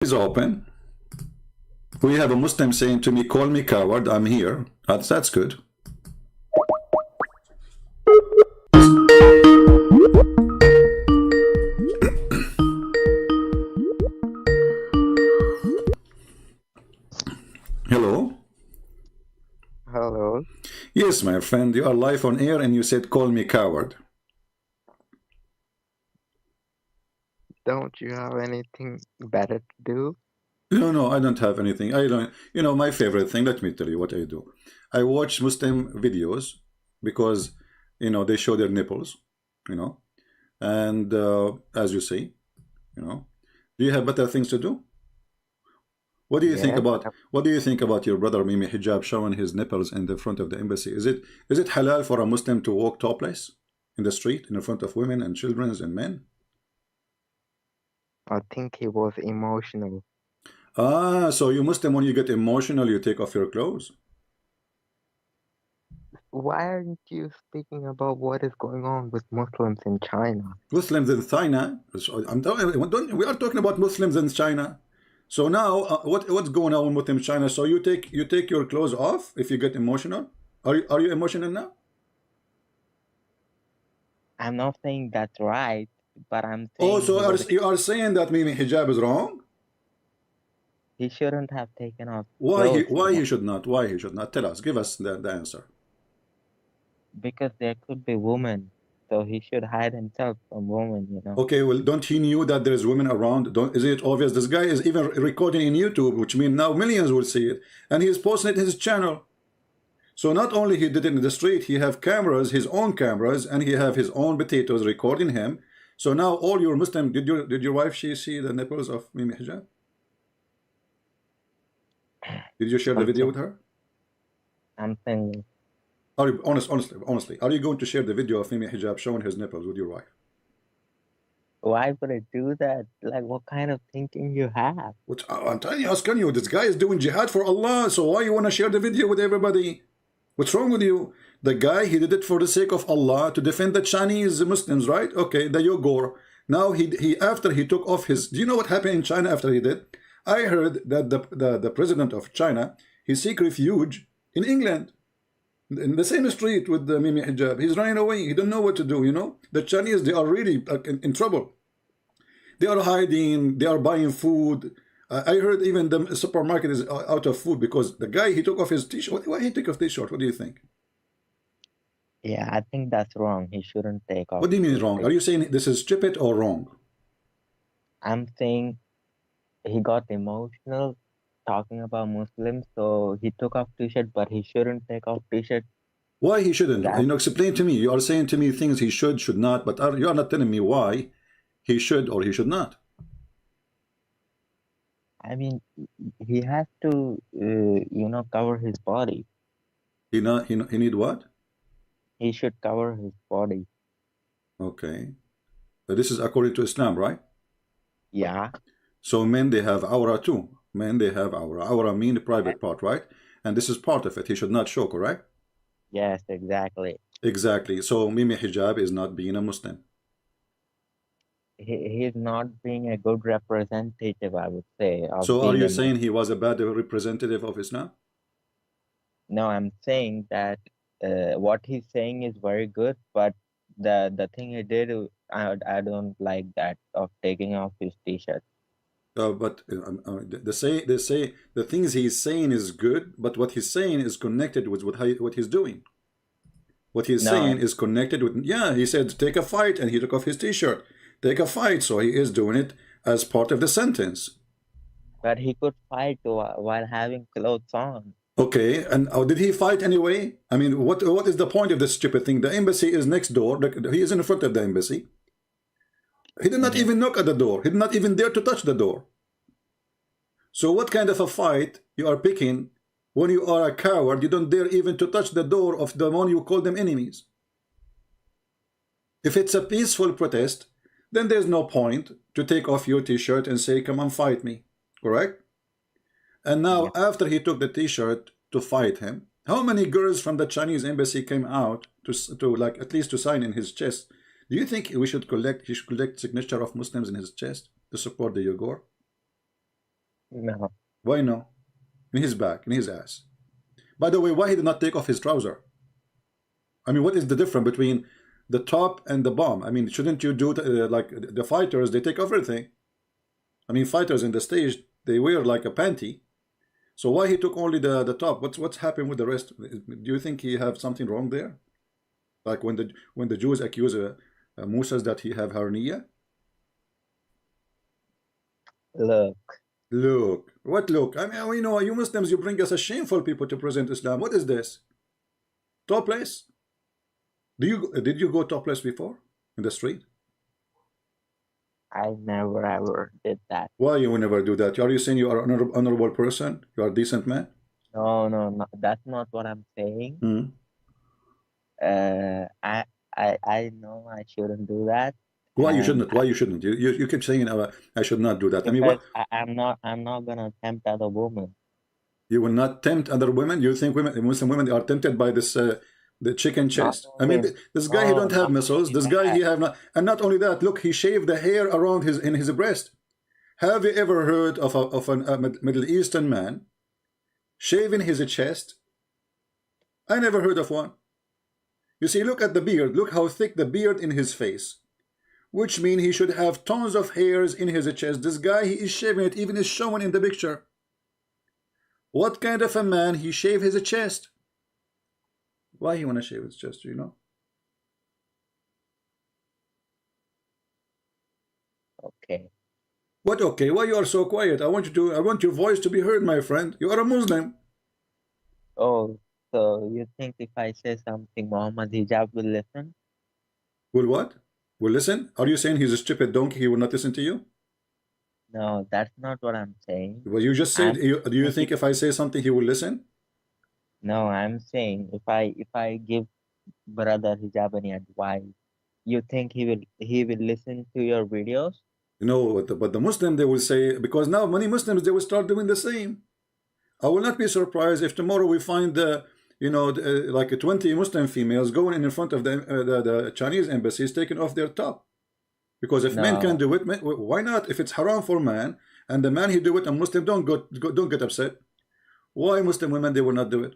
Is open. We have a Muslim saying to me, call me coward, I'm here. That's good. Hello? Hello. Yes, my friend, you are live on air and you said, call me coward. Don't you have anything better to do? No, I don't have anything. I don't, my favorite thing, let me tell you what I do. I watch Muslim videos because, they show their nipples, you know, and as you say, you know, do you have better things to do? What do you think Yes, about your brother Mimi Hijab showing his nipples in the front of the embassy? Is it halal for a Muslim to walk topless in the street in front of women and children and men? I think he was emotional. Ah, so you Muslim, when you get emotional, you take off your clothes. Why aren't you speaking about what is going on with Muslims in China? Muslims in China. We are talking about Muslims in China. So now, what's going on with Muslims in China? So you take your clothes off if you get emotional. Are you emotional now? I'm not saying that's right, but I'm Oh, saying so you are saying that Mimi Hijab is wrong? he shouldn't have taken off Why he clothes, why he should not? Why he should not? Tell us. Give us the answer. because there could be women, so he should hide himself from women. Okay, well, don't he knew that there is women around? Don't Isn't it obvious? This guy is even recording in YouTube, which means now millions will see it, and he's posting it in his channel. So not only he did it in the street, he have cameras, his own cameras, and he have his own potatoes recording him. So now all your Muslim, did your wife she see the nipples of Mimi Hijab? Did you share the video with her? I'm saying, Are you honestly? Are you going to share the video of Mimi Hijab showing his nipples with your wife? why would I do that? Like, what kind of thinking you have? I'm telling you, asking you, this guy is doing jihad for Allah. So why you want to share the video with everybody? What's wrong with you? The guy, he did it for the sake of Allah to defend the Chinese Muslims, right? Okay, the Uyghur. Now he after he took off his. Do you know what happened in China after he did? I heard that the president of China, he seek refuge in England, in the same street with the Mimi Hijab. He's running away. He don't know what to do. The Chinese, they are really in trouble. They are hiding. They are buying food. I heard even the supermarket is out of food because the guy, he took off his t-shirt. Why he took off his shirt? What do you think? Yeah, I think that's wrong. He shouldn't take off. What do you mean wrong? Are you saying this is stupid or wrong? I'm saying he got emotional talking about Muslims, so he took off t-shirt, but he shouldn't take off t-shirt. Why he shouldn't? That, Explain to me. You are saying to me things he should not, but you are not telling me why he should or he should not. I mean, he has to, cover his body. He need what? He should cover his body. Okay. But this is according to Islam, right? Yeah. So men, they have aura too. Men, they have aura. Aura mean the private part, right? And this is part of it. He should not show, correct? Yes, exactly. Exactly. So Mimi Hijab is not being a Muslim. He's not being a good representative, I would say. So are you saying he was a bad representative of Islam? No, I'm saying that what he's saying is very good, but the thing he did, I don't like that of taking off his t-shirt. But they say the things he's saying is good, but what he's saying is connected with what he's doing. What he's saying is connected with, yeah, he said take a fight and he took off his t-shirt. Take a fight, so he is doing it as part of the sentence. But he could fight while having clothes on. Okay, and did he fight anyway? I mean, what is the point of this stupid thing? The embassy is next door. He is in front of the embassy. He did not even knock at the door. He did not even dare to touch the door. So what kind of a fight you are picking when you are a coward? You don't dare even to touch the door of the one you call them enemies. If it's a peaceful protest, then there's no point to take off your t-shirt and say, come on, fight me. Correct? And now, after he took the t-shirt to fight him, how many girls from the Chinese embassy came out to like at least to sign in his chest? Do you think he should collect signature of Muslims in his chest to support the Uyghur? No. Why no? In his back, in his ass. By the way, why he did not take off his trouser? I mean, what is the difference between the top and the bottom? I mean, shouldn't you do like the fighters? They take off everything. I mean, fighters in the stage, they wear like a panty. So why he took only the top? What's happened with the rest? Do you think he have something wrong there? Like when the Jews accuse Musa that he have hernia? Look, Look, what look? I mean, we know you Muslims, you bring us a shameful people to present Islam. What is this? Topless? Did you go topless before in the street? I never ever did that. Why you will never do that? Are you saying you are an honorable person? You are a decent man? No, no, no. That's not what I'm saying. Hmm. Uh, I, I know I shouldn't do that, Why you and shouldn't? Why you shouldn't? You keep saying I should not do that. I mean, because what? I'm not gonna tempt other women. You will not tempt other women? You think women, Muslim women, are tempted by this the chicken Not chest? I mean, only, this guy he no, don't have not muscles. only This guy he that. have not, and not only that. Look, he shaved the hair around his breast. Have you ever heard of a Middle Eastern man shaving his chest? I never heard of one. You see, look at the beard. Look how thick the beard in his face, which means he should have tons of hairs in his chest. This guy, he is shaving it, even is shown in the picture. What kind of a man he shave his chest? Why he wanna shave his chest, you know? Okay. What okay? Why you are so quiet? I want your voice to be heard, my friend. You are a Muslim. Oh, so you think if I say something, Muhammad Hijab will listen? Will what? Will listen? Are you saying he's a stupid donkey, he will not listen to you? No, that's not what I'm saying. Well, you just said, I'm do you saying think if I say something he will listen? no, I'm saying if I give brother Hijab any advice, you think he will listen to your videos? No, but the Muslim, they will say, because now many Muslims, they will start doing the same. I will not be surprised if tomorrow we find like 20 Muslim females going in front of the Chinese embassies taking off their top. Because if men can No, do it, why not? If it's haram for man and the man he do it, a Muslim don't get upset. Why Muslim women they will not do it?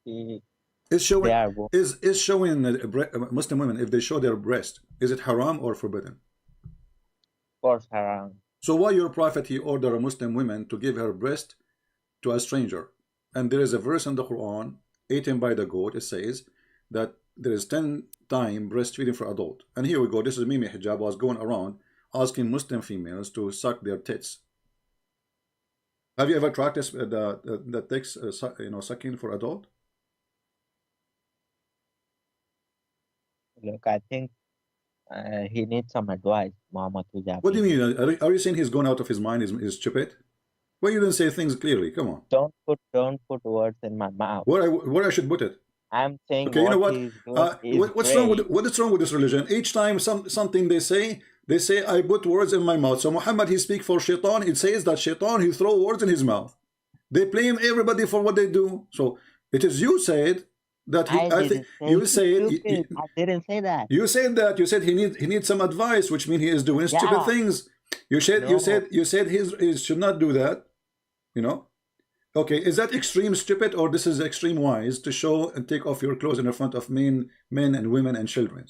he, Is they showing are is showing Muslim women if they show their breast, is it haram or forbidden? force haram. So why your prophet he order a Muslim woman to give her breast to a stranger? And there is a verse in the Quran, eaten by the goat. It says that there is 10 times breastfeeding for adult. And here we go. This is Mimi Hijab was going around asking Muslim females to suck their tits. Have you ever tried this? The tits, sucking for adult? Look, I think he needs some advice, Muhammad Hijab. What do you mean? Are you saying he's gone out of his mind? Is stupid? Well, you didn't say things clearly. Come on. Don't put words in my mouth. Where I should put it? I'm saying Okay, you know what what? he's doing is What's wrong with great. what is wrong with this religion? Each time something they say I put words in my mouth. So Muhammad he speak for shaitan. It says that shaitan he throw words in his mouth. They blame everybody for what they do. So it is you said that he. I I think didn't say you he's said stupid. I didn't say that. you said that you said he needs some advice, which means he is doing stupid Yeah, things. You said he should not do that. You know. Okay, is that extreme stupid or this is extreme wise to show and take off your clothes in front of men and women and children?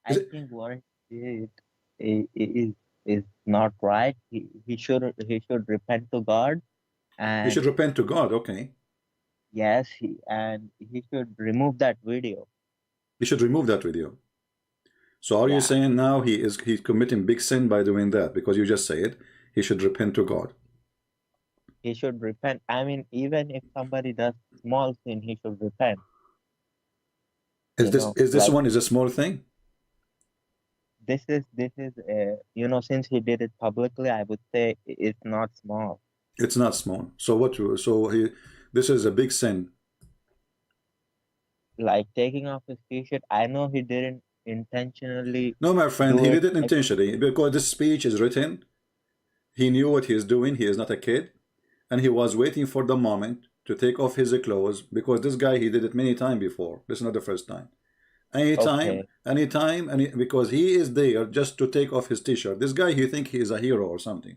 Is I it? think what he did is not right. He should repent to God, He and should repent to God. Okay, yes, he should remove that video. he should remove that video. So are you Yeah, saying now he's committing big sin by doing that? Because you just said he should repent to God. he should repent. I mean, even if somebody does small sin, he should repent. Is this Like one is a small thing? this is since he did it publicly, I would say it's not small. It's not small. So what? So this is a big sin. Like taking off his t-shirt. I know he didn't intentionally No, my friend, do he it. did it intentionally because this speech is written. He knew what he is doing. He is not a kid, and he was waiting for the moment to take off his clothes because this guy he did it many times before. This is not the first time. Anytime, Okay. anytime, because he is there just to take off his t-shirt. This guy, he think he is a hero or something.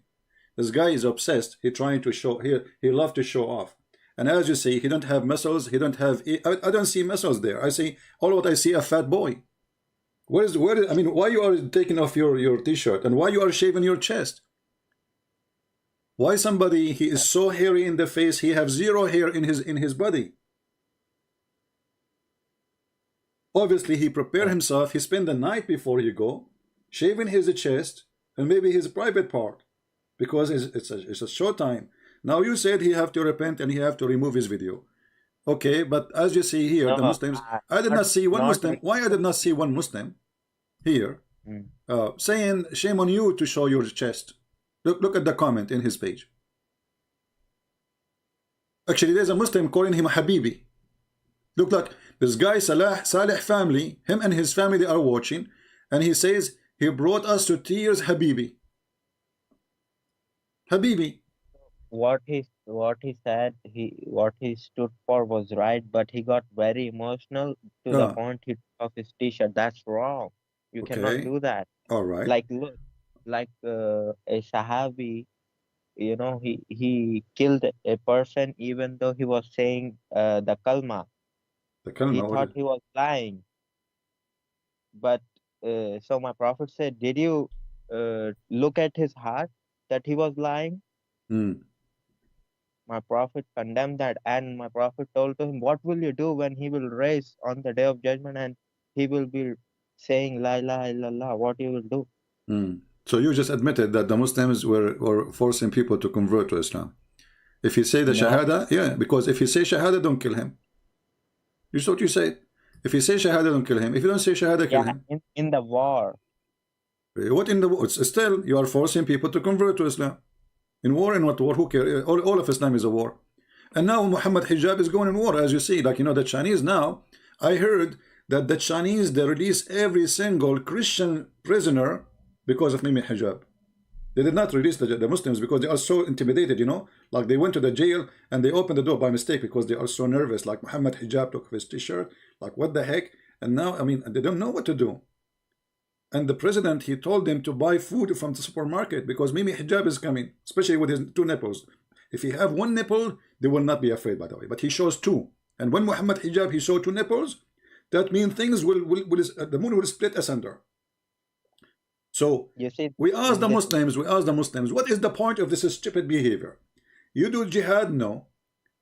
This guy is obsessed. He trying to show, he love to show off. And as you see, he don't have muscles. He don't have. I don't see muscles there. I see all what I see a fat boy. I mean, why you are taking off your t-shirt and why you are shaving your chest? Why somebody he is so hairy in the face? He have zero hair in his body. Obviously, he prepare Uh, himself. He spend the night before he go, shaving his chest and maybe his private part, because it's a short time. Now you said he have to repent and he have to remove his video. Okay, but as you see here, the no, Muslims, I did not not see one not Muslim. Why I did not see one Muslim here mm, saying shame on you to show your chest? Look at the comment in his page. Actually, there's a Muslim calling him Habibi. Look like this guy Saleh family, him and his family they are watching, and he says he brought us to tears, Habibi. Habibi. what he said, what he stood for was right, but he got very emotional to the Ah, point he took off his t-shirt. That's wrong. You cannot okay. do that. All right. Like, look, like a Sahabi, he killed a person even though he was saying the kalma. The He kalma. What thought is? he was lying, but so my prophet said, did you look at his heart that he was lying? Hmm. My prophet condemned that, and my prophet told to him, what will you do when he will raise on the day of judgment and he will be saying la ilaha illallah? What you will do? Hmm. So you just admitted that the Muslims were forcing people to convert to Islam. If you say the No. Shahada, yeah, because if you say Shahada, don't kill him. You saw what you said. If you say Shahada, don't kill him. If you don't say Shahada, kill Yeah, him. in the war. What in the war? Still, you are forcing people to convert to Islam. In war, in what war? Who cares? All of Islam is a war. And now Muhammad Hijab is going in war, as you see. Like, the Chinese now, I heard that the Chinese, they release every single Christian prisoner because of Mimi Hijab. They did not release the Muslims because they are so intimidated. Like they went to the jail and they opened the door by mistake because they are so nervous. Like Muhammad Hijab took his t-shirt. Like, what the heck? And now, I mean, they don't know what to do. And the president, he told them to buy food from the supermarket because Mimi Hijab is coming, especially with his two nipples. If he have one nipple, they will not be afraid, by the way. But he shows two. And when Muhammad Hijab, he showed two nipples, that means things the moon will split asunder. So You see, we ask in the this, Muslims, what is the point of this stupid behavior? You do jihad? No.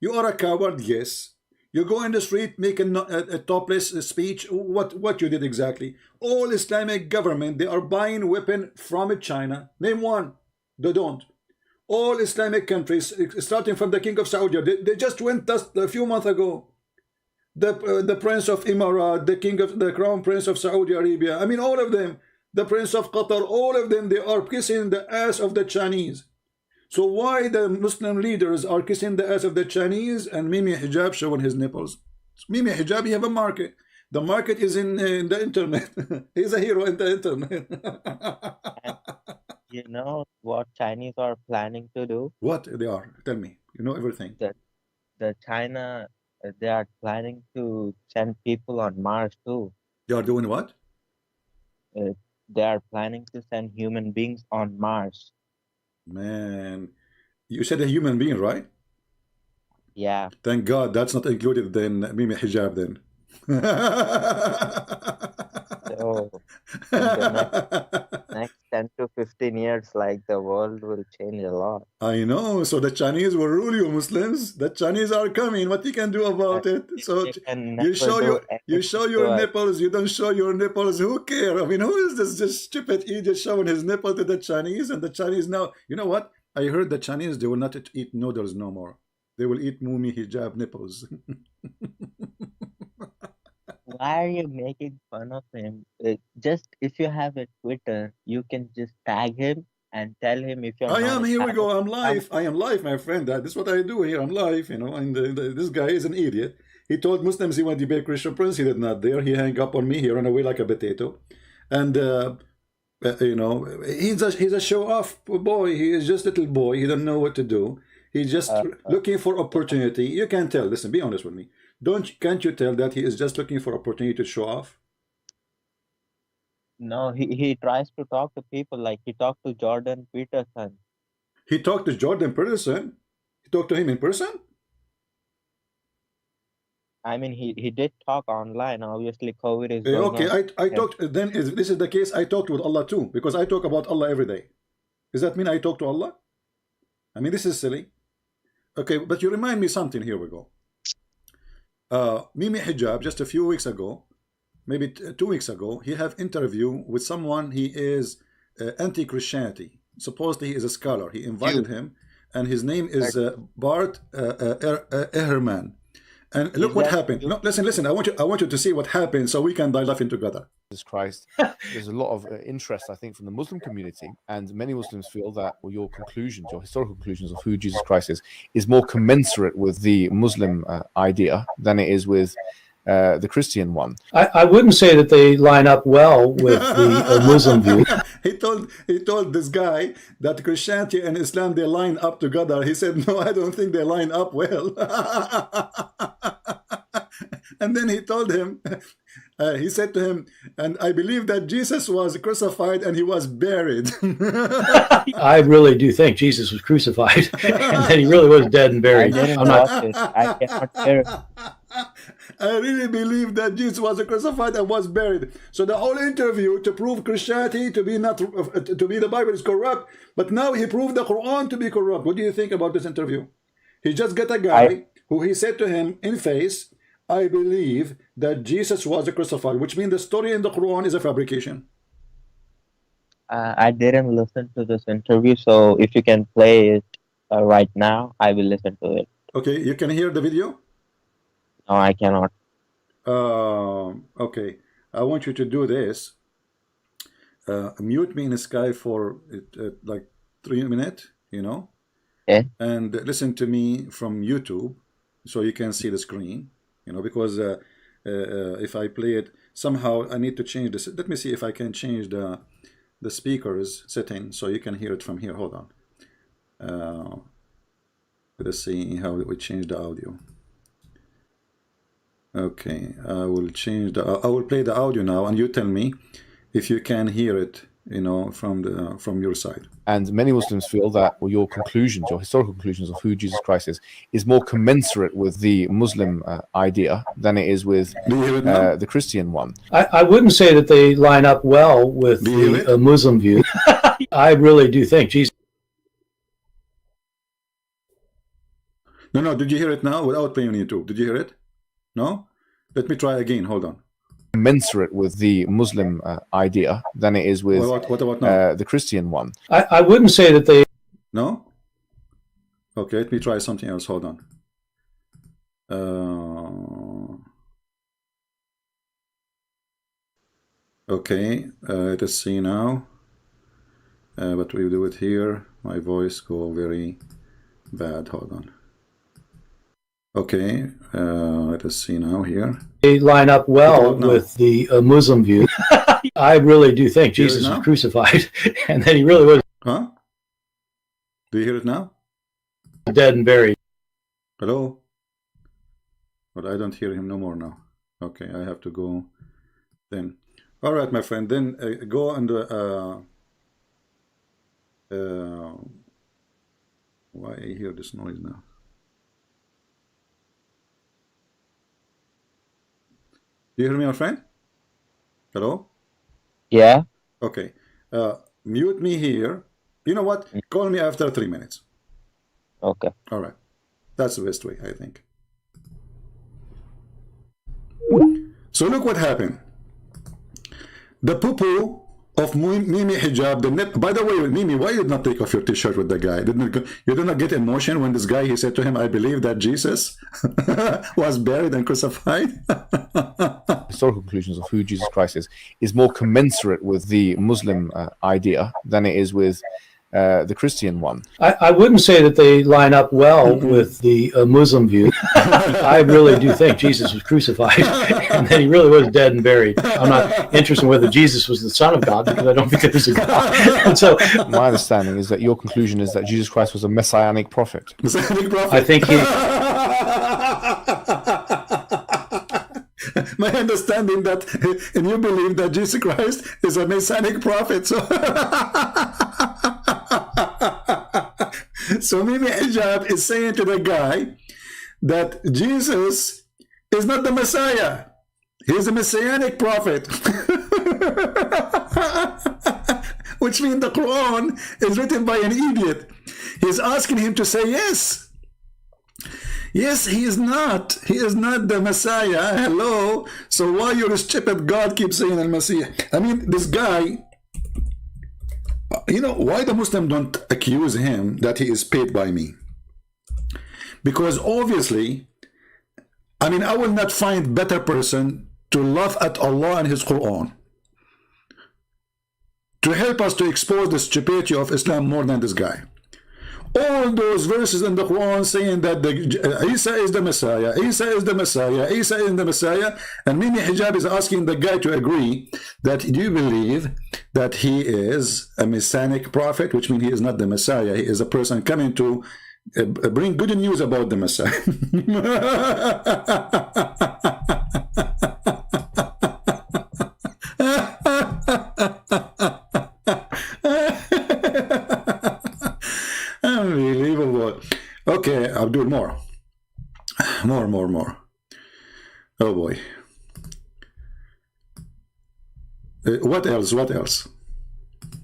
You are a coward? Yes. You go in the street making a topless speech. What you did exactly? All Islamic government, they are buying weapon from China. Name one. They don't. All Islamic countries, starting from the King of Saudi, they just went just a few months ago. The Prince of Emirat, the Crown Prince of Saudi Arabia. I mean, all of them. The Prince of Qatar, all of them, they are kissing the ass of the Chinese. So why the Muslim leaders are kissing the ass of the Chinese and Mimi Hijab showing his nipples? Mimi Hijab, he have a market. The market is in the internet. He's a hero in the internet. and you know what Chinese are planning to do? What they are? Tell me. You know everything. The the China, they are planning to send people on Mars too. They are doing what? Uh, they are planning to send human beings on Mars. Man, you said a human being, right? Yeah. Thank God that's not included in Mimi Hijab then. So in the next 10 to 15 years, like the world will change a lot. I know. So the Chinese will rule you, Muslims. The Chinese are coming. What you can do about it? So They can you never show do your you anything show to your us. nipples. You don't show your nipples. Who care? I mean, who is this just stupid idiot showing his nipple to the Chinese? And the Chinese now, you know what? I heard the Chinese they will not eat noodles no more. They will eat Mumi Hijab nipples. Why are you making fun of him? Just if you have a Twitter, you can just tag him and tell him if you're I not am a here. We fan of go. I'm Islam. live. I am live, my friend. This is what I do here. I'm live. And this guy is an idiot. He told Muslims he wanted to debate Christian Prince. He did not dare. He hung up on me. He ran away like a potato. And he's a show off boy. He is just a little boy. He don't know what to do. He's just Uh, uh, looking for opportunity. You can tell. Listen, be honest with me. Can't you tell that he is just looking for opportunity to show off? No, he tries to talk to people like he talked to Jordan Peterson. He talked to Jordan Peterson. He talked to him in person. I mean, he did talk online. Obviously, COVID is going Okay, on. I talked. Then if this is the case, I talked with Allah too, because I talk about Allah every day. Does that mean I talk to Allah? I mean, this is silly. Okay, but you remind me something. Here we go. Mimi Hijab, just a few weeks ago, maybe 2 weeks ago, he have interview with someone. He is anti-Christianity. Supposedly he is a scholar. He invited him, and his name is Bart Ehrman. And look what happened. No, listen. I want you to see what happened, so we can dive in together. Jesus Christ. There's a lot of interest, I think, from the Muslim community, and many Muslims feel that your conclusions, your historical conclusions of who Jesus Christ is more commensurate with the Muslim idea than it is with the Christian one. I wouldn't say that they line up well with the Muslim view. He told this guy that Christianity and Islam, they line up together. He said, no, I don't think they line up well. And then he told him, he said to him, and I believe that Jesus was crucified and he was buried. I really do think Jesus was crucified and then he really was dead and buried. I cannot hear. I really believe that Jesus was crucified and was buried. So the whole interview to prove Christianity to be the Bible is corrupt, but now he proved the Quran to be corrupt. What do you think about this interview? He just got a guy who he said to him in face, I believe that Jesus was crucified, which means the story in the Quran is a fabrication. I didn't listen to this interview, so if you can play it right now, I will listen to it. Okay, you can hear the video? No, I cannot. Okay, I want you to do this. Mute me in Skype for like 3 minutes, you know? Okay. And listen to me from YouTube so you can see the screen, you know, because if I play it, somehow I need to change this. Let me see if I can change the speakers setting so you can hear it from here. Hold on. Let's see how we change the audio. Okay, I will play the audio now, and you tell me if you can hear it, you know, from your side. And many Muslims feel that your conclusions, your historical conclusions of who Jesus Christ is more commensurate with the Muslim idea than it is with the Christian one. I wouldn't say that they line up well with the Muslim view. I really do think Jesus. No, did you hear it now without playing on YouTube? Did you hear it? No? Let me try again. Hold on. Commensurate with the Muslim idea than it is with what about now? the Christian one. I wouldn't say that they. No? Okay, let me try something else. Hold on. Okay, let's see now. But we do it here. My voice go very bad. Hold on. Okay, let us see now here. They line up well with the Muslim view. I really do think Jesus was crucified and then he really was. Huh? Do you hear it now? Dead and buried. Hello? But I don't hear him no more now. Okay, I have to go then. All right, my friend, then go and why I hear this noise now? Do you hear me, my friend? Hello? Yeah. Okay. Mute me here. You know what? Call me after 3 minutes. Okay. All right. That's the best way, I think. So look what happened. The poo-poo of Mimi Hijab. By the way, Mimi, why you did not take off your t-shirt with the guy? You did not get emotion when this guy, he said to him, I believe that Jesus was buried and crucified? Historical conclusions of who Jesus Christ is more commensurate with the Muslim idea than it is with the Christian one. I wouldn't say that they line up well with the Muslim view. I really do think Jesus was crucified and then he really was dead and buried. I'm not interested in whether Jesus was the Son of God because I don't think there was a God. And so, my understanding is that your conclusion is that Jesus Christ was a messianic prophet. Messianic prophet? I think he... my understanding that and you believe that Jesus Christ is a messianic prophet. So so Mimi Hijab is saying to the guy that Jesus is not the Messiah. He's a messianic prophet. Which means the Quran is written by an idiot. He's asking him to say yes. Yes, he is not. He is not the Messiah. Hello. So why your stupid God keeps saying Al-Masih? I mean, this guy, you know, why the Muslim don't accuse him that he is paid by me? Because obviously, I mean, I will not find better person to laugh at Allah and His Quran, to help us to expose the stupidity of Islam more than this guy. All those verses in the Quran saying that Isa is the Messiah, Isa is the Messiah, Isa is the Messiah, and Mimi Hijab is asking the guy to agree that, do you believe that he is a messianic prophet, which means he is not the Messiah, he is a person coming to bring good news about the Messiah. Unbelievable. Okay, I'll do more. More. Oh boy. What else?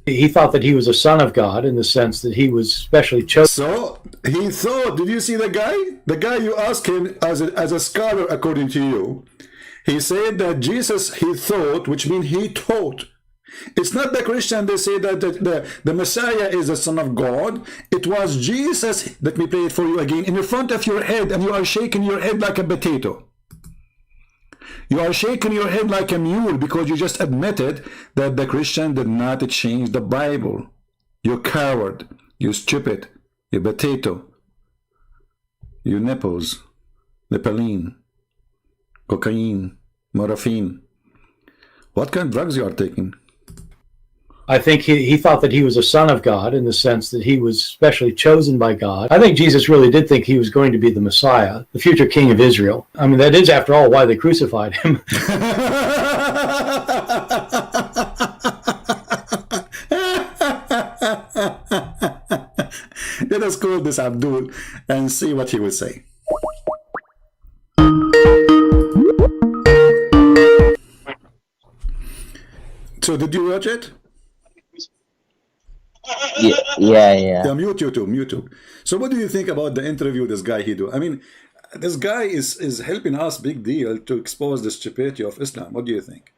He thought that he was a son of God in the sense that he was specially chosen. So he thought, did you see the guy? The guy you asked him as a scholar, according to you, he said that Jesus, he thought, which means he taught. It's not the Christian, they say that the Messiah is the Son of God. It was Jesus. Let me play it for you again. In the front of your head, and you are shaking your head like a potato. You are shaking your head like a mule because you just admitted that the Christian did not change the Bible. You coward. You stupid. You potato. You nipples. Nippolene. Cocaine. Morphine. What kind of drugs you are taking? I think he thought that he was a son of God in the sense that he was specially chosen by God. I think Jesus really did think he was going to be the Messiah, the future king of Israel. I mean, that is, after all, why they crucified him. Let us call this Abdul and see what he will say. So did you watch it? Yeah. Mute YouTube. So what do you think about the interview this guy he do? I mean, this guy is helping us big deal to expose the stupidity of Islam. What do you think?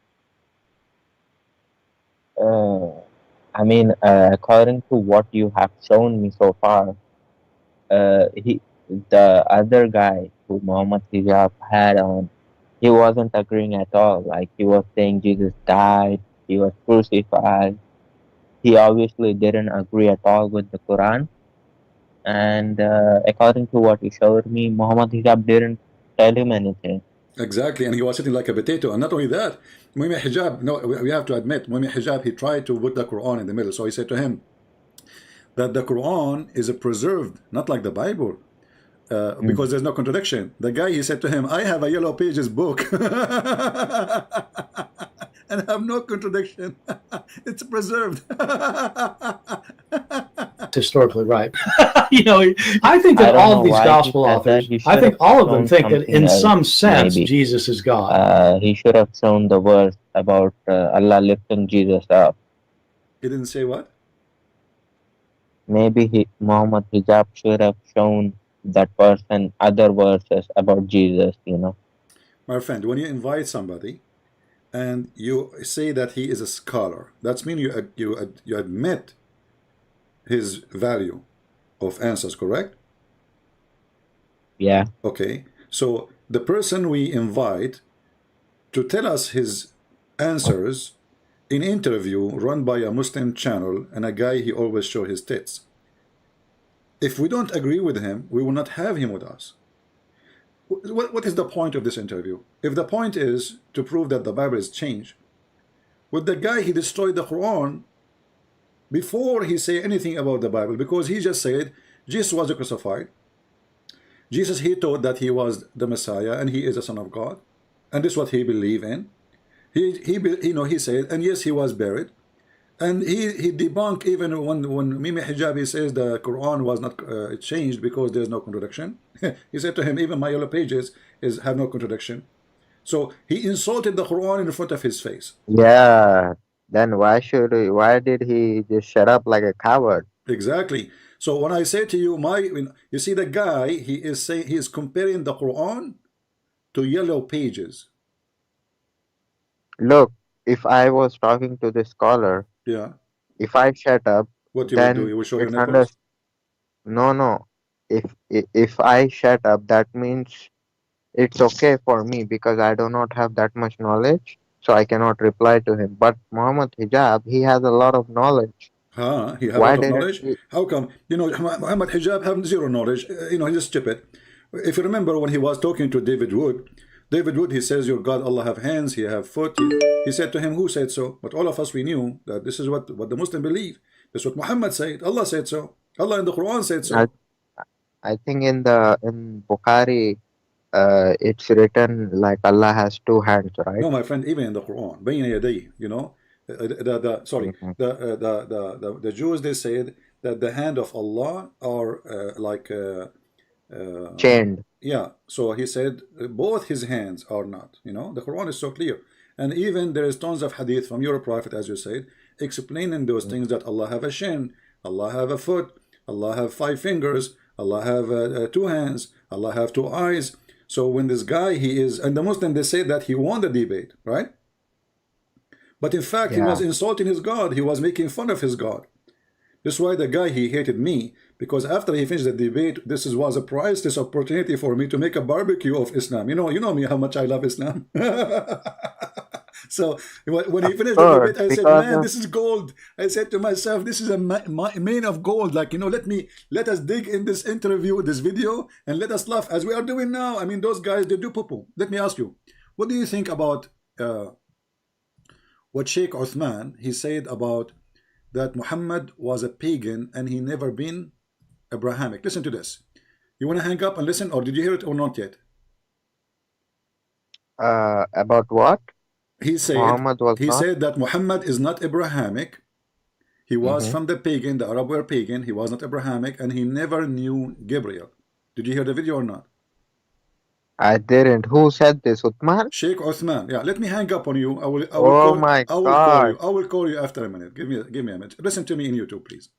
I mean, according to what you have shown me so far, the other guy who Muhammad Hijab had on, he wasn't agreeing at all. Like, he was saying Jesus died, he was crucified. He obviously didn't agree at all with the Quran. And according to what you showed me, Muhammad Hijab didn't tell him anything. Exactly, and he was sitting like a potato. And not only that, Muhammad Hijab, no, we have to admit, Muhammad Hijab, he tried to put the Quran in the middle. So he said to him that the Quran is preserved, not like the Bible, because there's no contradiction. The guy, he said to him, I have a Yellow Pages book. And have no contradiction. It's preserved. Historically right. You know, I think that all of these gospel authors, I think all of them think that in some sense Jesus is God. He should have shown the verse about Allah lifting Jesus up. He didn't say what? Maybe Muhammad Hijab should have shown that person other verses about Jesus, you know. My friend, when you invite somebody and you say that he is a scholar, that means you admit his value of answers, correct? Yeah. Okay, so the person we invite to tell us his answers in interview run by a Muslim channel, and a guy, he always show his tits. If we don't agree with him, we will not have him with us. What is the point of this interview? If the point is to prove that the Bible is changed, with the guy, he destroyed the Quran before he say anything about the Bible, because he just said Jesus was crucified. Jesus, he taught that he was the Messiah and he is the Son of God. and this is what he believed in. He said, and yes, he was buried, and he debunked even when Mimi Hijabi says the Quran was not changed because there's no contradiction. He said to him, even my yellow pages have no contradiction. So he insulted the Quran in front of his face. Yeah. Then why did he just shut up like a coward? Exactly. So when I say to you, you see the guy, he is comparing the Quran to yellow pages. Look, if I was talking to this scholar, Yeah. if I shut up, What you will do? then You will show your it's nipples? no. If I shut up, that means it's okay for me because I do not have that much knowledge, so I cannot reply to him. But Muhammad Hijab, he has a lot of knowledge. Huh? He have a Why lot of didn't knowledge? he? How come? Muhammad Hijab have zero knowledge. He's stupid. If you remember when he was talking to David Wood, he says, your God, Allah have hands, he have foot. He said to him, who said so? But all of us, we knew that this is what the Muslim believe. This is what Muhammad said. Allah said so. Allah in the Quran said so. I think in Bukhari, it's written like Allah has two hands, right? No, my friend, even in the Quran, بين يديه, the Jews, they said that the hand of Allah are Chained. yeah. So he said both his hands are not. The Quran is so clear, and even there is tons of hadith from your prophet, as you said, explaining those things, that Allah have a shin, Allah have a foot, Allah have 5 fingers, Allah have 2 hands, Allah have 2 eyes. So when this guy, and the Muslim, they say that he won the debate, right? But in fact, he was insulting his God. He was making fun of his God. This is why the guy, he hated me, because after he finished the debate, this was a priceless opportunity for me to make a barbecue of Islam. You know me, how much I love Islam. So when he finished the debate, I said, man, this is gold. I said to myself, this is a mine of gold. Let us dig in this interview, this video, and let us laugh as we are doing now. I mean, those guys, they do poo-poo. Let me ask you, what do you think about what Sheikh Uthman, he said about that Muhammad was a pagan and he never been Abrahamic? Listen to this. You want to hang up and listen, or did you hear it or not yet? About what? He said that Muhammad is not Abrahamic. He was from the pagan, the Arab were pagan. He was not Abrahamic, and he never knew Gabriel. Did you hear the video or not? I didn't. Who said this, Uthman? Sheikh Uthman. Yeah, let me hang up on you. I will call you after a minute. Give me a minute. Listen to me in YouTube, please.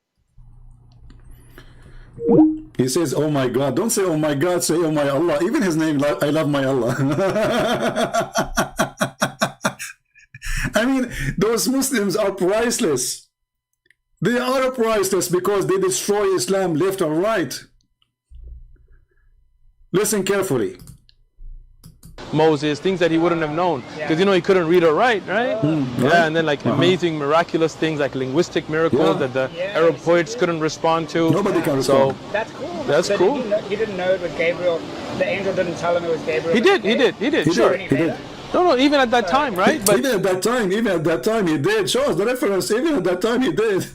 He says, oh my God. Don't say, oh my God. Say, oh my Allah. Even his name, I love my Allah. I mean, those Muslims are priceless. They are priceless because they destroy Islam left and right. Listen carefully. Moses, things that he wouldn't have known, because he couldn't read or write, right? Yeah, and then amazing, miraculous things like linguistic miracles that the Arab poets couldn't respond to. Nobody can respond. So that's cool. That's so cool. He didn't know it was Gabriel. The angel didn't tell him it was Gabriel. He did. Sure. He did. No, even at that time, right? But even at that time, he did. Show us the reference. Even at that time, he did.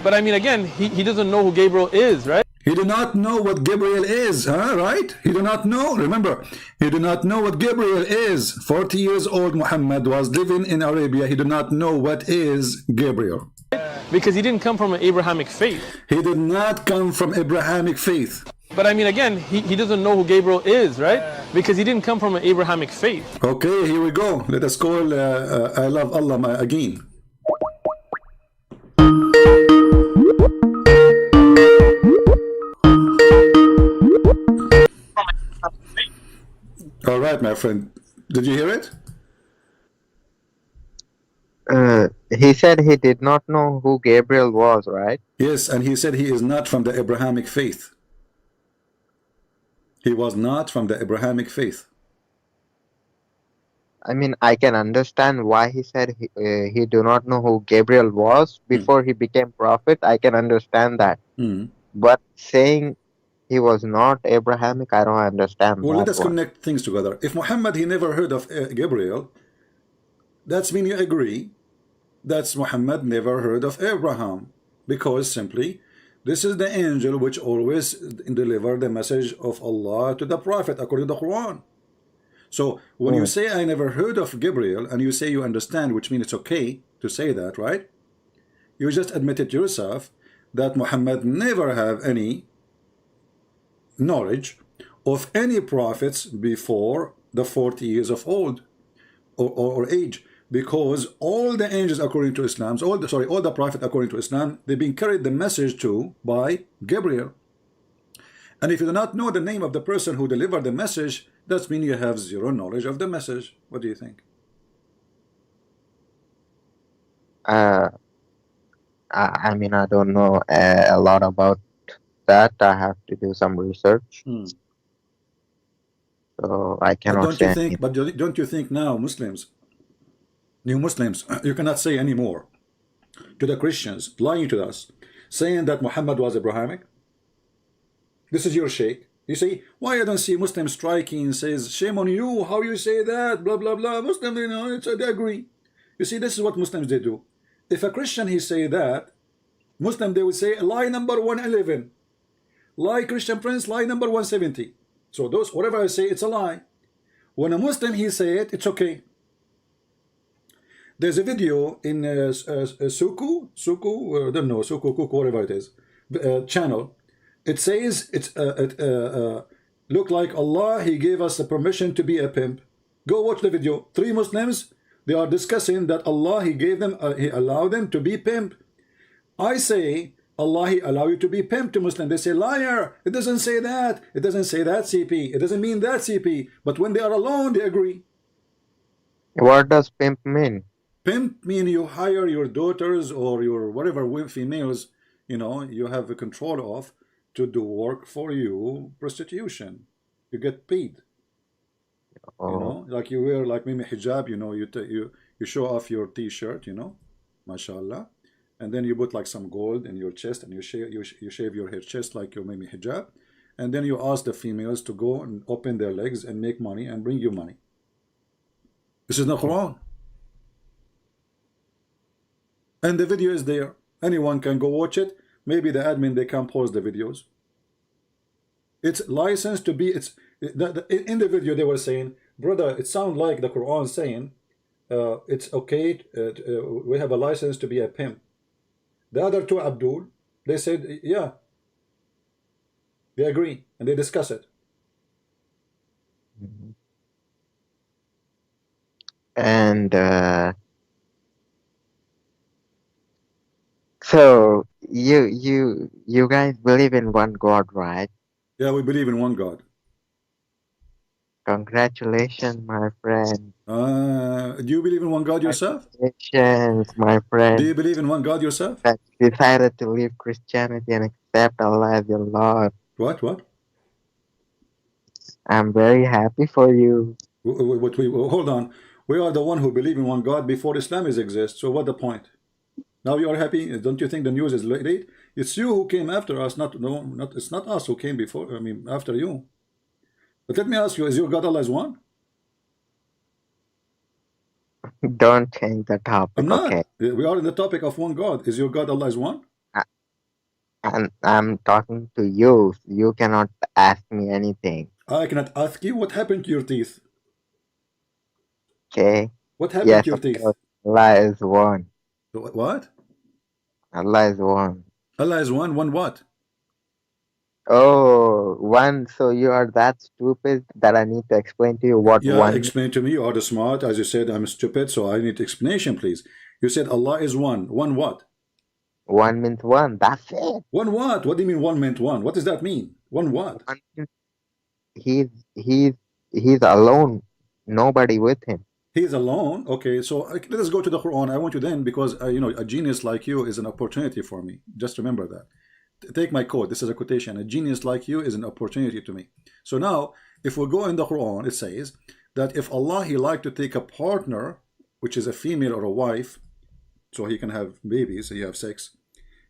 But I mean, again, he doesn't know who Gabriel is, right? He did not know what Gabriel is, right? He did not know. Remember, he did not know what Gabriel is. 40 years old Muhammad was living in Arabia. He did not know what is Gabriel. Because he didn't come from an Abrahamic faith. He did not come from Abrahamic faith. But I mean, again, he doesn't know who Gabriel is, right? Because he didn't come from an Abrahamic faith. Okay, here we go. Let us call I love Allah again. All right, my friend. Did you hear it? He said he did not know who Gabriel was, right? Yes, and he said he is not from the Abrahamic faith. He was not from the Abrahamic faith. I mean, I can understand why he said he do not know who Gabriel was before he became prophet. I can understand that. But saying he was not Abrahamic, I don't understand. Well, let us connect things together. If Muhammad, he never heard of Gabriel, that's mean you agree that's Muhammad never heard of Abraham, because simply this is the angel which always deliver the message of Allah to the prophet according to the Quran. So when you say I never heard of Gabriel, and you say you understand, which means it's okay to say that, right? You just admitted yourself that Muhammad never have any knowledge of any prophets before the 40 years of old or age, because all the angels according to Islam, all the prophets according to Islam, they've been carried the message to by Gabriel. And if you do not know the name of the person who delivered the message, that means you have zero knowledge of the message. What do you think? I mean, I don't know a lot about that. I have to do some research, so I But cannot don't you say think? anything. But don't you think now new Muslims, you cannot say anymore to the Christians lying to us, saying that Muhammad was Abrahamic? This is your sheikh. You say, why I don't see Muslims striking and says, shame on you, how you say that, blah, blah, blah. Muslim, you know, they agree. You see, this is what Muslims, they do. If a Christian, he say that, Muslim, they will say, lie number 111. Lie, Christian Prince, lie number 170. So those, whatever I say, it's a lie. When a Muslim, he say it, it's okay. There's a video in Suku, I don't know, Suku, Kuku, whatever it is, channel. It says look like Allah, he gave us the permission to be a pimp. Go watch the video. 3 Muslims, they are discussing that Allah, he gave them, he allowed them to be pimp. I say, Allah, he allow you to be pimp to Muslim. They say, liar, it doesn't say that. It doesn't say that, CP. It doesn't mean that, CP. But when they are alone, they agree. What does pimp mean? Pimp mean you hire your daughters or your whatever females, you know, you have a control of, to do work for you, prostitution. You get paid. You know, like you wear like maybe hijab, you know, you show off your t-shirt, you know, mashallah, and then you put like some gold in your chest, and you shave your hair chest like your maybe hijab, and then you ask the females to go and open their legs and make money and bring you money. This is the Quran. And the video is there. Anyone can go watch it. Maybe the admin, they can pause the videos. It's licensed to be, in the video they were saying, brother, it sounds like the Quran saying it's okay, we have a license to be a pimp. The other 2, Abdul, they said, yeah, they agree, and they discuss it. And so you guys believe in one God, right? Yeah, we believe in one God. Congratulations, my friend. Do you believe in one God yourself? Congratulations, my friend. Do you believe in one God yourself? That you decided to leave Christianity and accept Allah as your Lord. What? I'm very happy for you. Hold on. We are the one who believe in one God before Islam exists. So what the point? Now you are happy? Don't you think the news is late? It's you who came after us, it's not us who came before. I mean, after you. But let me ask you: is your God Allah is one? Don't change the topic. I'm not. Okay. We are in the topic of one God. Is your God Allah is one? And I'm talking to you. You cannot ask me anything. I cannot ask you what happened to your teeth. Okay. What happened Yes, to your of teeth? course. Allah is one. What? Allah is one. Allah is one. One what? Oh, one. So you are that stupid that I need to explain to you what Yeah, one. explain to me. You are the smart. As you said, I'm stupid, so I need explanation, please. You said Allah is one. One what? One means one. That's it. One what? What do you mean one meant one? What does that mean? One what? One means he's alone. Nobody with him. He is alone. Okay, so let us go to the Quran. I want you then, because you know, a genius like you is an opportunity for me. Just remember that. Take my quote. This is a quotation. A genius like you is an opportunity to me. So now, if we go in the Quran, it says that if Allah, he like to take a partner, which is a female or a wife, so he can have babies, so you have sex.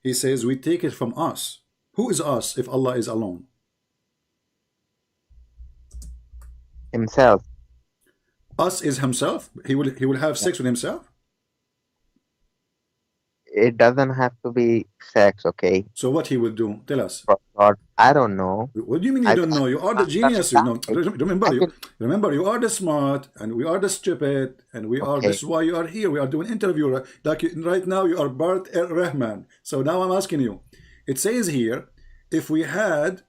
He says we take it from us. Who is us if Allah is alone? Himself. Us is himself. He will have sex with himself. it doesn't have to be sex, okay? So what he will do? Tell us. For God, I don't know. What do you mean you I don't will know? You are the ask Allah genius. You know. about it. Remember I you. will, Remember you are the smart, and we are the stupid, and we are. This okay. is why you are here. We are doing interview. Like right now, you are Bart Rahman. So now I'm asking you. It says here, if we had,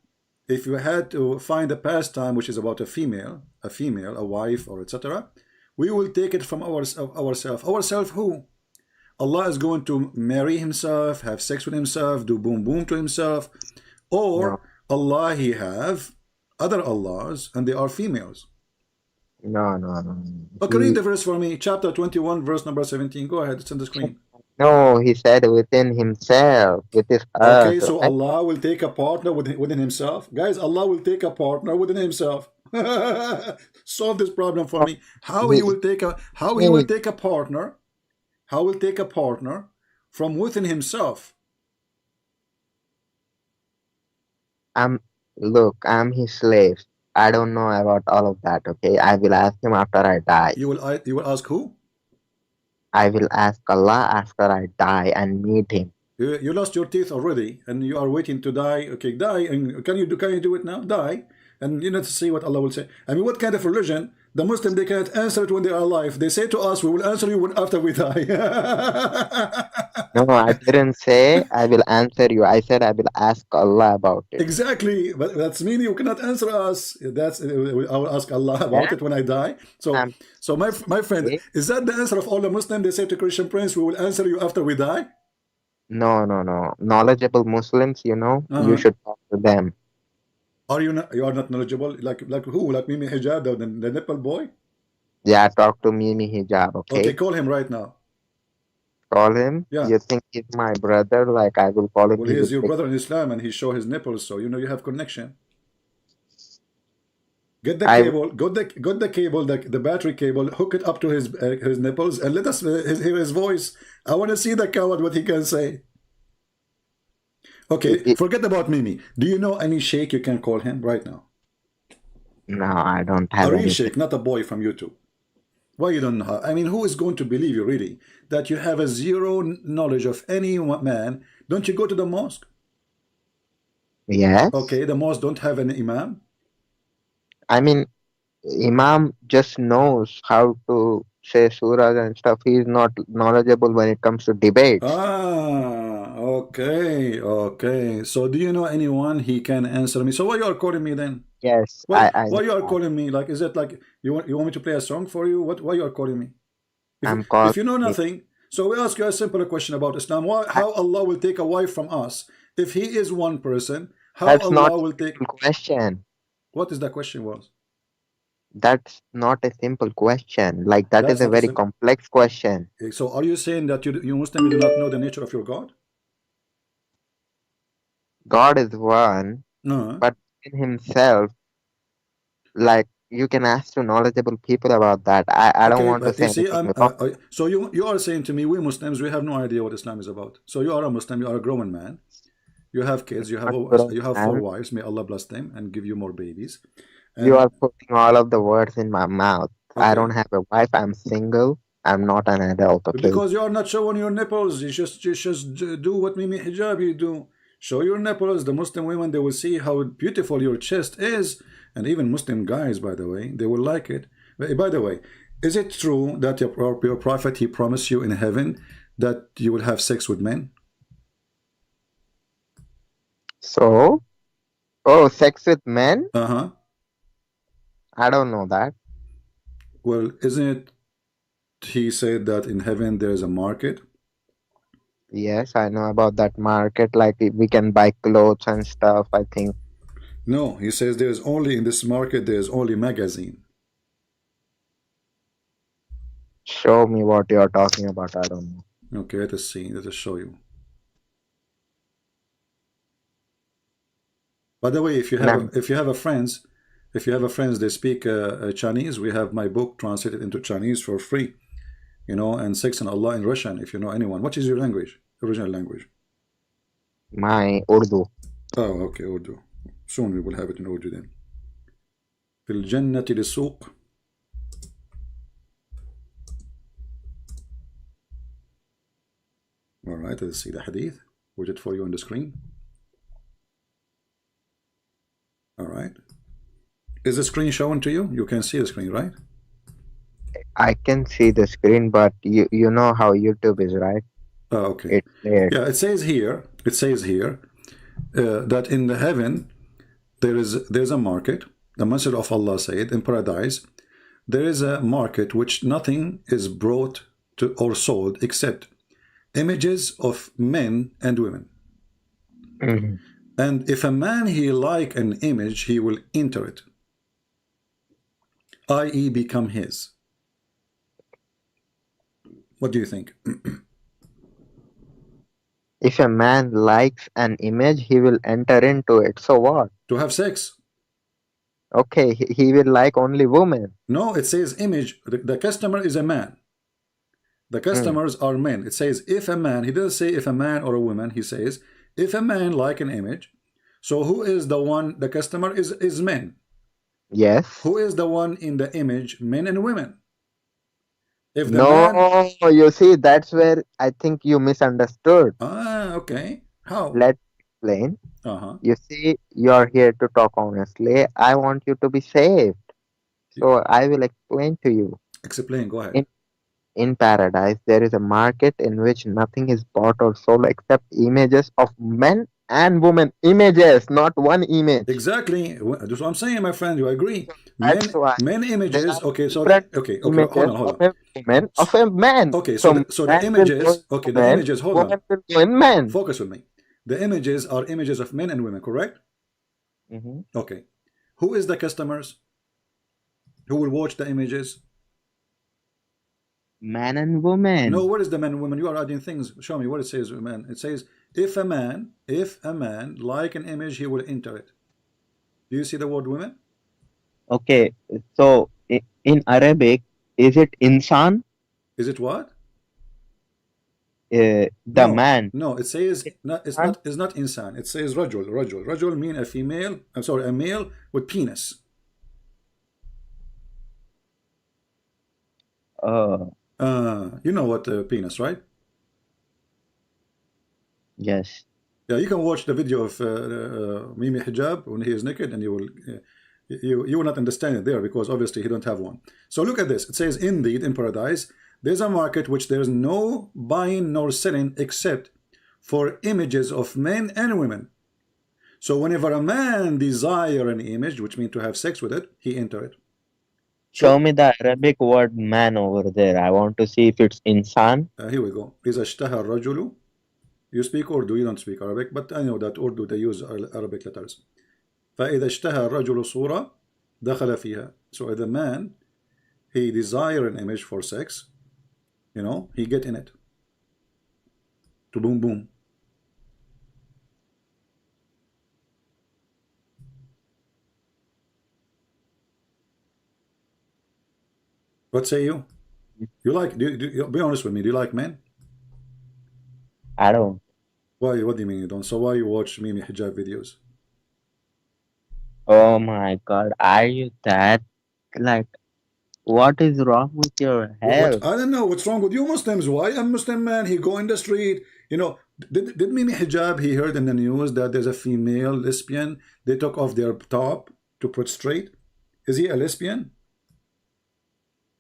if you had to find a pastime which is about a female, a wife, or etc., we will take it from ourselves. Ourselves who? Allah is going to marry himself, have sex with himself, do boom boom to himself, No, or Allah he have other Allahs and they are females. no. Okay, read the verse for me. Chapter 21, verse number 17. Go ahead, it's on the screen. No, he said within himself, with his Okay, earth, so right? Allah will take a partner within himself. Guys, Allah will take a partner within himself. Solve this problem for me. How he He, will take a he, partner? How will take a partner from within himself? look, I'm his slave. I don't know about all of that, okay? I will ask him after I die. You will ask who? I will ask Allah after I die and meet him. You lost your teeth already, and you are waiting to die. Okay, die, and can you do it now? Die, and you know to see what Allah will say. I mean, what kind of religion? The Muslim, they cannot answer it when they are alive. They say to us, "We will answer you after we die." No, I didn't say I will answer you. I said I will ask Allah about it. Exactly, but that's meaning you cannot answer us. That's I will ask Allah about Yeah, it when I die. So, I'm my friend, okay. is that the answer of all the Muslims? They say to Christian Prince, "We will answer you after we die." No. Knowledgeable Muslims, you know, you Uh-huh. should talk to them. Are you not? You are not knowledgeable. Like who? Like Mimi Hijab, the nipple boy. Yeah, talk to Mimi Hijab, Okay, okay? call him right now. Call him. Yeah. You think he's my brother? Like I will call him. Well, He he is will your pick. brother in Islam and he show his nipples, so you know you have connection. Get the I cable, got the cable, the battery cable, hook it up to his nipples, and let us hear his voice. I want to see the coward what he can say. Okay, it, forget about Mimi. Do you know any sheikh you can call him right now? no, I don't A have real anything. sheikh, not a boy from YouTube. Why you don't know? I mean, who is going to believe you really that you have a zero knowledge of any man? Don't you go to the mosque? Yes, Okay, the mosque don't have an imam. I mean Imam just knows how to say surahs and stuff. He's not knowledgeable when it comes to debates. Ah, okay. So do you know anyone he can answer me? So why you are calling me then? Yes, Why I why know you are that. calling me? Like is it like you want me to play a song for you? What why you are calling me? I'm If calling. you know nothing, so we ask you a simple question about Islam. I, How Allah will take a wife from us if he is one person? How that's not Allah will a take simple question. what is the question was? That's not a simple question. Like that is That's a not a very simple. complex question. So are you saying that you Muslim do not know the nature of your God? God is one, No. but in himself, like you can ask to knowledgeable people about that. I don't Okay, want to but you say see, anything wrong. so you are saying to me, we Muslims, we have no idea what Islam is about. So you are a Muslim, you are a grown man, you have kids, Not grown you have four man. wives. May Allah bless them and give you more babies. You And are putting all of the words in my mouth. I don't okay, have a wife. I'm single. I'm not an adult. Okay. because you are not showing your nipples, you just do what Mimi Hijab you do. Show your nipples. The Muslim women they will see how beautiful your chest is, and even Muslim guys, by the way, they will like it. By the way, is it true that your prophet he promised you in heaven that you will have sex with men? So, oh, sex with men? Uh-huh. I don't know that. Well, isn't it he said that in heaven there is a market? Yes, I know about that market. Like we can buy clothes and stuff. I think. No, he says there's only in this market there's only magazine. Show me what you're talking about. I don't know. Okay, let us see. Let us show you. By the way, Nah, if you have a friends, if you have a friends they speak Chinese, we have my book translated into Chinese for free. You know, and Sex and Allah in Russian. If you know anyone, what is your language? Original language? my Urdu. Oh, okay, Urdu. Soon we will have it in Urdu then. في الجنة للسوق. All right. right, let's see the hadith. Put it for you on the screen. All right. Is the screen showing to you? You can see the screen, right? I can see the screen, but you know how YouTube is, right? Oh, okay. It's there. Yeah, it says here. It says here that in the heaven there's a market. The Messenger of Allah said in paradise there is a market which nothing is brought to or sold except images of men and women. Mhm. And if a man he like an image, he will enter it, i.e. become his. What do you think? If a man likes an image, he will enter into it. So what? To have sex? Okay, he will like only women. No, it says image. The customer is a man. The customers are men. It says if a man, he doesn't say if a man or a woman, he says if a man like an image. So who is the one, the customer is men. Yes. Who is the one in the image, men and women? If the No, man, you see, that's where I think you misunderstood. okay. How? Let's explain. Uh-huh. You see, you're here to talk honestly. I want you to be saved. So I will explain to you. Explain, go ahead. In paradise, there is a market in which nothing is bought or sold except images of men and women. Images, not one image. Exactly. That's what I'm saying, my friend. You agree? That's why Men there images. are Okay, so different okay. images Hold on. of a woman, of a man. Okay, so the man will images. go Okay, in the man, images. Hold on. woman will go in man. Focus with me. The images are images of men and women, correct? Okay. Who is the customers? Who will watch the images? Man and woman. No, what is the man and woman? You are adding things. Show me what it says, man. It says if a man like an image, he will enter it. Do you see the word women? Okay, so in Arabic, is it insan? Is it what? The No, man. No, it says not. It's not insan. It says rajul. Rajul mean a female. I'm sorry, a male with penis. You know what penis, right? Yes. Yeah, you can watch the video of Mimi Hijab when he is naked, and you will not understand it there because obviously he don't have one. So look at this. It says indeed in paradise there's a market which there is no buying nor selling except for images of men and women. So whenever a man desire an image, which means to have sex with it, he enter it. Show me the Arabic word man over there. I want to see if it's insan. Here we go. إذا اشتهى الرجل. You speak Urdu, you don't speak Arabic, but I know that Urdu they use Arabic letters. فإذا اشتهى الرجل صورة دخل فيها. So if the man he desire an image for sex, you know, he get in it. To boom boom. What say you? You like? Be honest with me. Do you like men? I don't. Why? What do you mean you don't? So why you watch Mimi Hijab videos? Oh my God. Are you that? Like, what is wrong with your health? I don't know. What's wrong with you Muslims? Why a Muslim man? He go in the street. You know, did Mimi Hijab, he heard in the news that there's a female lesbian. They took off their top to put straight. Is he a lesbian?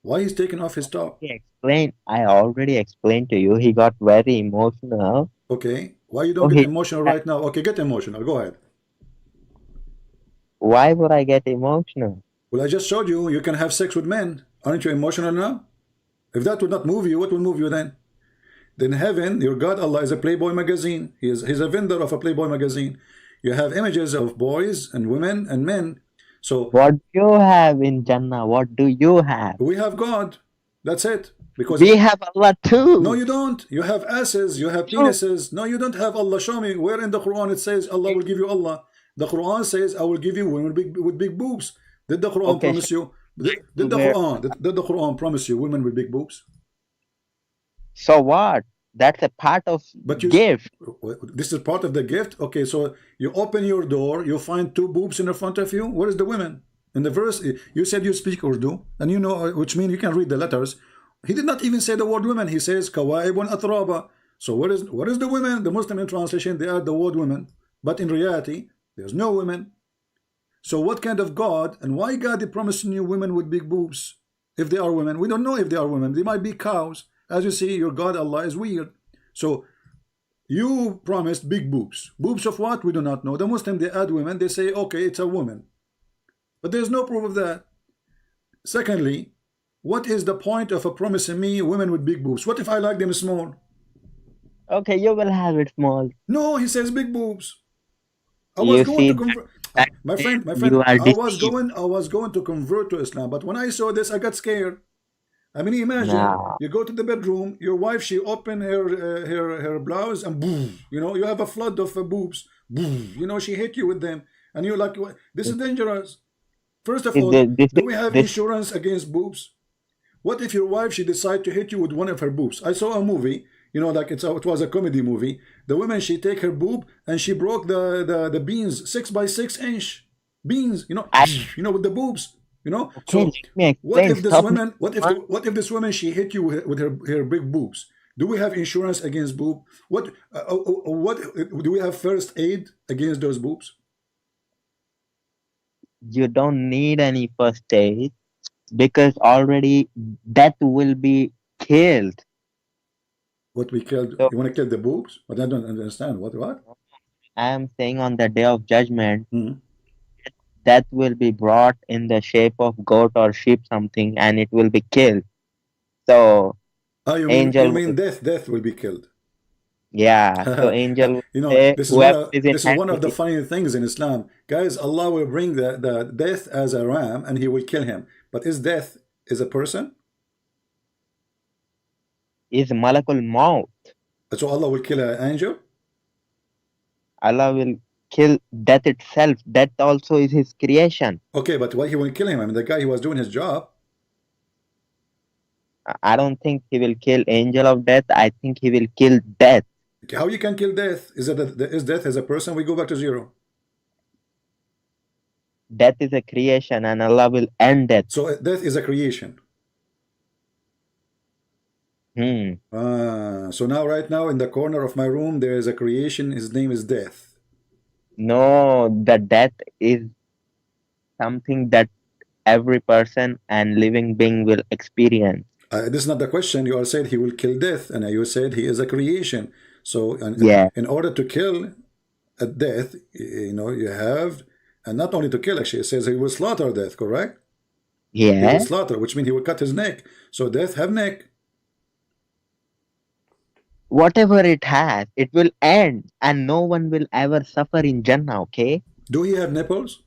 Why he's taking off his top? I already explained to you. He got very emotional. Okay. Why you don't get emotional right now? Okay, get emotional. Go ahead. Why would I get emotional? Well, I just showed you. You can have sex with men. Aren't you emotional now? If that would not move you, what will move you then? Then heaven, your God Allah is a Playboy magazine. He's a vendor of a Playboy magazine. You have images of boys and women and men. So what do you have in Jannah? What do you have? We have God. That's it. Because we have Allah too. No, you don't. You have asses. You have penises. No, you don't have Allah. Show me where in the Quran it says Allah will give you Allah. The Quran says I will give you women with big boobs. Did the Quran promise you? Did the Quran promise you women with big boobs? So what? That's a part of gift. This is part of the gift. Okay, so you open your door, you find two boobs in the front of you. Where is the women? In the verse, you said you speak Urdu, and you know, which means you can read the letters. He did not even say the word women. He says kawaibun atraba. So what is the women? The Muslim in translation, they add the word women, but in reality, there's no women. So what kind of God, and why God is promising you women with big boobs? If they are women, we don't know if they are women. They might be cows. As you see, your God Allah is weird. So you promised big boobs. Boobs of what? We do not know. The Muslim, they add women. They say, okay, it's a woman. But there's no proof of that. Secondly, what is the point of promising me women with big boobs? What if I like them small? Okay, you will have it small. No, he says big boobs. I was You going see, to convert. that My friend, you are I was deceived. going to convert to Islam, but when I saw this, I got scared. I mean, imagine No. you go to the bedroom, your wife, she open her blouse, and boom, you know, you have a flood of boobs, boom, you know, she hit you with them, and you're like, "What? This is dangerous." First of all, do we have This insurance against boobs? What if your wife, she decide to hit you with one of her boobs? I saw a movie, you know, like it was a comedy movie. The woman, she take her boob and she broke the beans, 6 by 6 inch beans, you know, I you know, with the boobs, you know. okay. So Let me what explain. if this Stop me. woman, what if this woman, she hit you with her big boobs? Do we have insurance against boob? What do we have first aid against those boobs? You don't need any first aid because already death will be killed. What we killed? So You want to kill the boobs? But I don't understand. What? I am saying on the day of judgment, Hmm. death will be brought in the shape of goat or sheep something, and it will be killed. So Ah, you angel mean will, death will be killed? yeah. So angel will You know, say, whoever is in this is one of the agony funny things in Islam. Guys, Allah will bring the death as a ram and he will kill him. But is death is a person? is Malakul Maut. So Allah will kill an angel? Allah will kill death itself. Death also is his creation. Okay, but why he will kill him? I mean, the guy, he was doing his job. I don't think he will kill angel of death. I think he will kill death. Okay, how you can kill death? Is death as a person? We go back to zero. Death is a creation and Allah will end death. So death is a creation. So now, right now, in the corner of my room, there is a creation. His name is Death. No, the death is something that every person and living being will experience. This is not the question. You are said he will kill death, and you said he is a creation. So, Yeah. in order to kill a death, you know, you have, and not only to kill, actually, it says he will slaughter death, correct? He will Yeah. slaughter, which means he will cut his neck. So death have neck. Whatever it has, it will end and no one will ever suffer in Jannah, okay? Do he have nipples?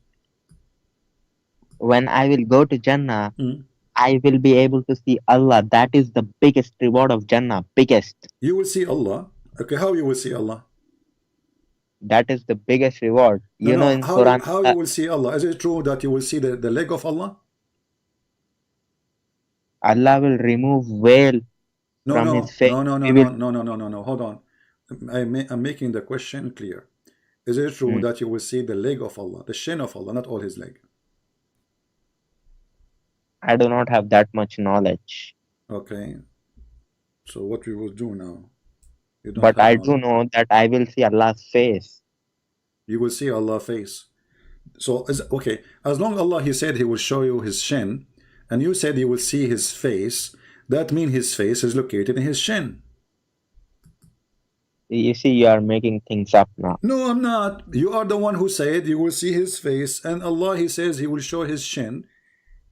When I will go to Jannah, Hmm. I will be able to see Allah. That is the biggest reward of Jannah. Biggest. You will see Allah. Okay, how you will see Allah? That is the biggest reward. No, You know, no. in Quran, How you will see Allah? Is it true that you will see the leg of Allah? Allah will remove veil No, from no, his face. no, no, no, We no, will, no, no, no, no, no. Hold on. I'm making the question clear. Is it true Hmm. that you will see the leg of Allah, the shin of Allah, not all his leg? I do not have that much knowledge. Okay. So what we will do now? You don't But have I do knowledge. know that I will see Allah's face. You will see Allah face. So okay. As long Allah he said he will show you his shin, and you said you will see his face, that means his face is located in his shin. You see, you are making things up now. No, I'm not. You are the one who said you will see his face, and Allah he says he will show his shin,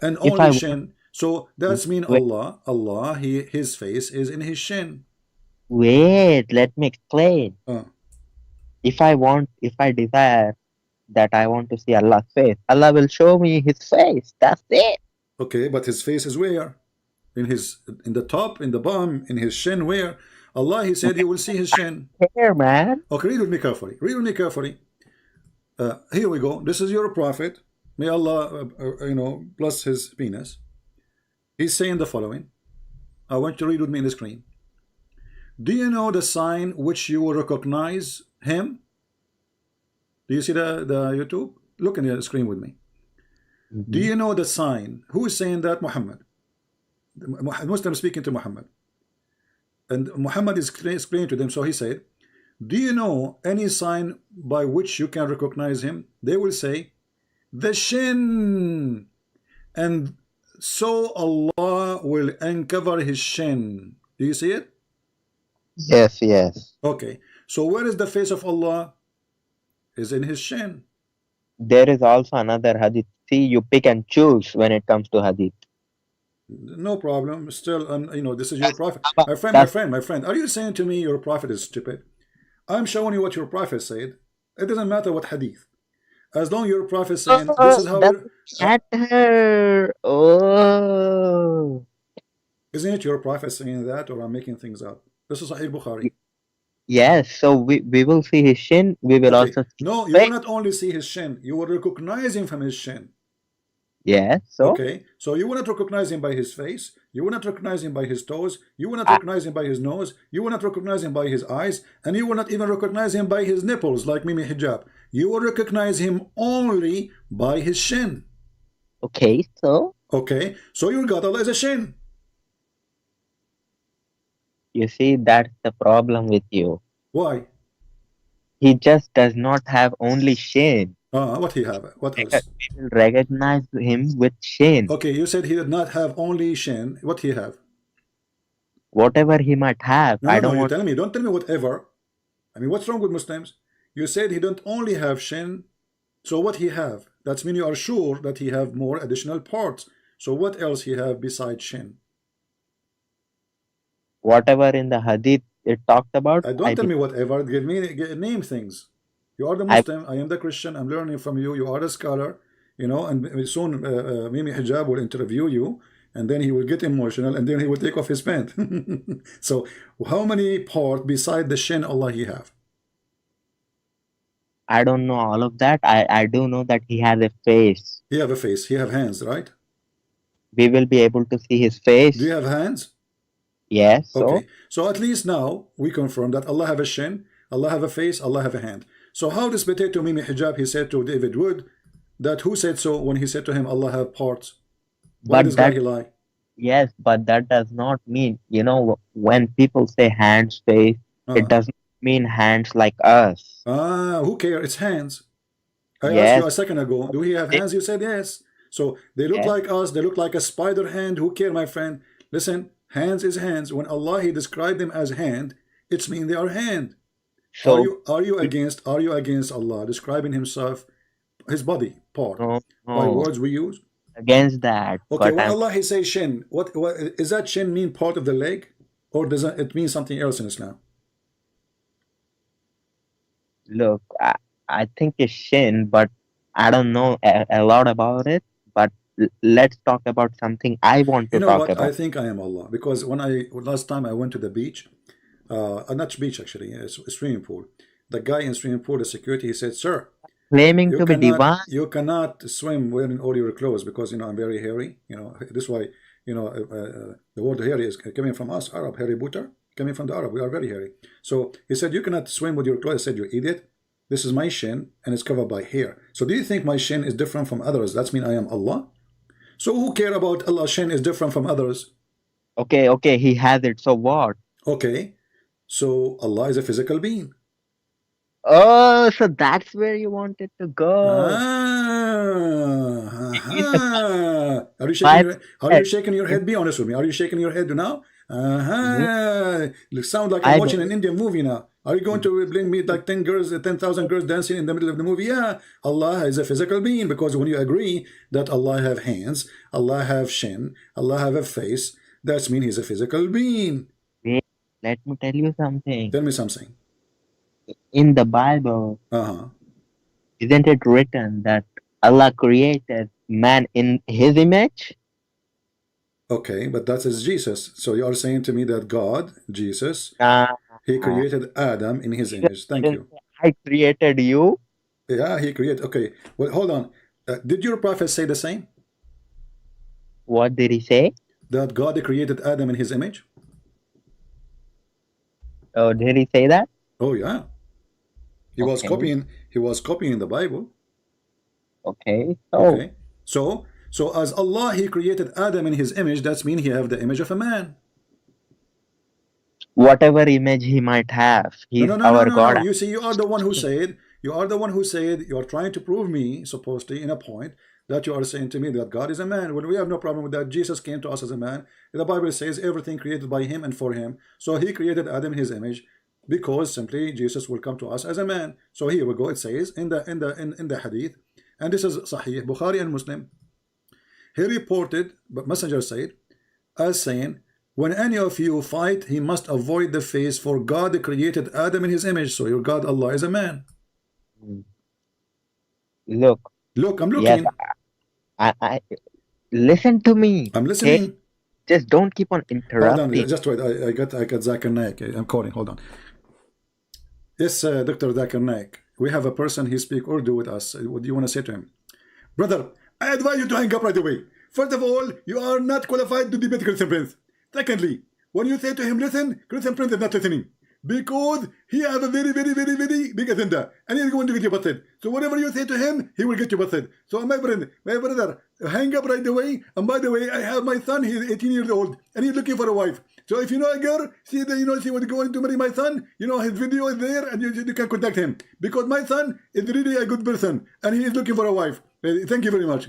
and If only I shin. So that's mean wait, Allah his face is in his shin. wait, let me explain. Uh, If I desire that I want to see Allah's face, Allah will show me his face. That's it. okay, but his face is where? In the top, in the bottom, in his shin, where? Allah he said you will see his shin. Here, man. Okay, read with me carefully. Read with me carefully. Here we go. This is your prophet. May Allah, you know, bless his penis. He's saying the following. I want you to read with me in the screen. Do you know the sign which you will recognize him? Do you see the YouTube? Look in the screen with me. Do you know the sign? Who is saying that? Muhammad. Muslim speaking to Muhammad. And Muhammad is explaining to them. So he said, do you know any sign by which you can recognize him? They will say, the shin. And so Allah will uncover his shin. Do you see it? Yes, yes. Okay. So where is the face of Allah? Is in his shin. There is also another hadith. See, you pick and choose when it comes to hadith. No problem. Still, you know, this is your prophet. That's My friend. Are you saying to me your prophet is stupid? I'm showing you what your prophet said. It doesn't matter what hadith. As long as your prophet saying this is how that's you're, matter. Oh, isn't it your prophet saying that, or I'm making things up? This is Sahih Bukhari. yes. So we will see his shin. We will Okay. also see No, his you will face. not only see his shin, you will recognize him from his shin. Yes. So Okay, so you will not recognize him by his face, you will not recognize him by his toes, you will not I, recognize him by his nose, you will not recognize him by his eyes, and you will not even recognize him by his nipples like Mimi Hijab. You will recognize him only by his shin. okay. So Okay, so your God Allah is a shin. you see, that's the problem with you. Why? He just does not have only shin. What he have? What else? We will recognize him with shin. Okay, you said he did not have only shin. What he have? Whatever he might have. No, I no, don't no. You want. tell me. Don't tell me whatever. I mean, what's wrong with Muslims? You said he don't only have shin. So what he have? That's mean you are sure that he have more additional parts. So what else he have besides shin? Whatever in the hadith it talked about. Don't tell me whatever. Give me name things. You are the I Muslim. I am the Christian. I'm learning from you. You are the scholar. You know, and soon Mimi Hijab will interview you, and then he will get emotional, and then he will take off his pant. So how many parts beside the shin Allah he have? I don't know all of that. I do know that he has a face. He have a face. He have hands, right? We will be able to see his Do you face. have hands? Yes. So Okay. So at least now we confirm that Allah have a shin, Allah have a face, Allah have a hand. So how this potato Mimi Hijab he said to David Wood that who said so when he said to him Allah have parts? Why but this guy that he lie? yes, but that does not mean, when people say hands, face, it Uh, doesn't mean hands like us. who care? It's hands. I asked you Yes. a second ago, do he have They- hands? You said yes. So they look yes. like us, they look like a spider hand. Who care, my friend? Listen, hands is hands. When Allah he described them as hand, it's mean they are hand. So Are you against Allah describing himself, his body part no, by no, words we use? against that. Okay, But when Allah he say shin, what is that shin mean part of the leg, or does it mean something else in Islam? look, I think it's shin, but I don't know a lot about it. But let's talk about something I want You to know talk what? I about. think I am Allah because when last time I went to the beach, not beach actually, a swimming pool. The guy in swimming pool, the security, he said, "Sir, Claiming to be divine. you cannot swim wearing all your clothes because I'm very hairy. This why the word hairy is coming from us, Arab, hairy butter, coming from the Arab. We are very hairy. So he said, you cannot swim with your clothes. I said, you idiot. This is my shin and it's covered by hair. So do you think my shin is different from others? That's mean I am Allah. So who care about Allah's shin is different from others? Okay, he has it. So what? Okay, so Allah is a physical being. Oh, so that's where you wanted to go. Are you shaking Bible your said, head? Be honest with me. Are you shaking your head now? You sound like I'm I watching know. an Indian movie now. Are you going to bring me like 10,000 girls dancing in the middle of the movie? Yeah, Allah is a physical being because when you agree that Allah have hands, Allah have shin, Allah have a face, that means he's a physical being. Wait, let me tell you something. Tell me something. In the Bible, Uh-huh. isn't it written that Allah created man in his image? Okay, but that is Jesus. So you are saying to me that God, Jesus, Uh, he created Adam in his image. Thank didn't you. say, I created you. Yeah, he created. Okay, well, hold on. Did your prophet say the same? What did he say? That God created Adam in his image? Oh, did he say that? Oh, yeah. He was Okay. copying. He was copying the Bible. Okay. So, Okay. So as Allah, he created Adam in his image. That's mean he have the image of a man. whatever image he might have. No, He's no, no, no, our no, no. God. You see, you are the one who said, you are the one who said, you are trying to prove me, supposedly, in a point, that you are saying to me that God is a man. When we have no problem with that, Jesus came to us as a man. The Bible says everything created by him and for him. So he created Adam in his image, because simply Jesus will come to us as a man. So here we go. It says in the hadith, and this is Sahih Bukhari and Muslim. He reported, but messenger said, as saying, when any of you fight, he must avoid the face, for God created Adam in his image. So your God Allah is a man. Look, Look, I'm yes, looking. I listen to me. I'm Okay? listening. Just don't keep on Hold on, interrupting. just wait. I got Zakir Naik. I'm calling. Hold on. Yes, Dr. Zakir Naik. We have a person, he speak Urdu with us. What do you want to say to him? Brother, I advise you to hang up right away. First of all, you are not qualified to debate Christian Prince. Secondly, when you say to him, listen, Christian Prince is not listening. Because he has a very big agenda. And he's going to get you busted. So whatever you say to him, he will get you busted. So my brother, hang up right away. And by the way, I have my son, he's 18 years old. And he's looking for a wife. So if you know a girl, see what's going to marry my son, his video is there and you can contact him. Because my son is really a good person. And he is looking for a wife. Thank you very much.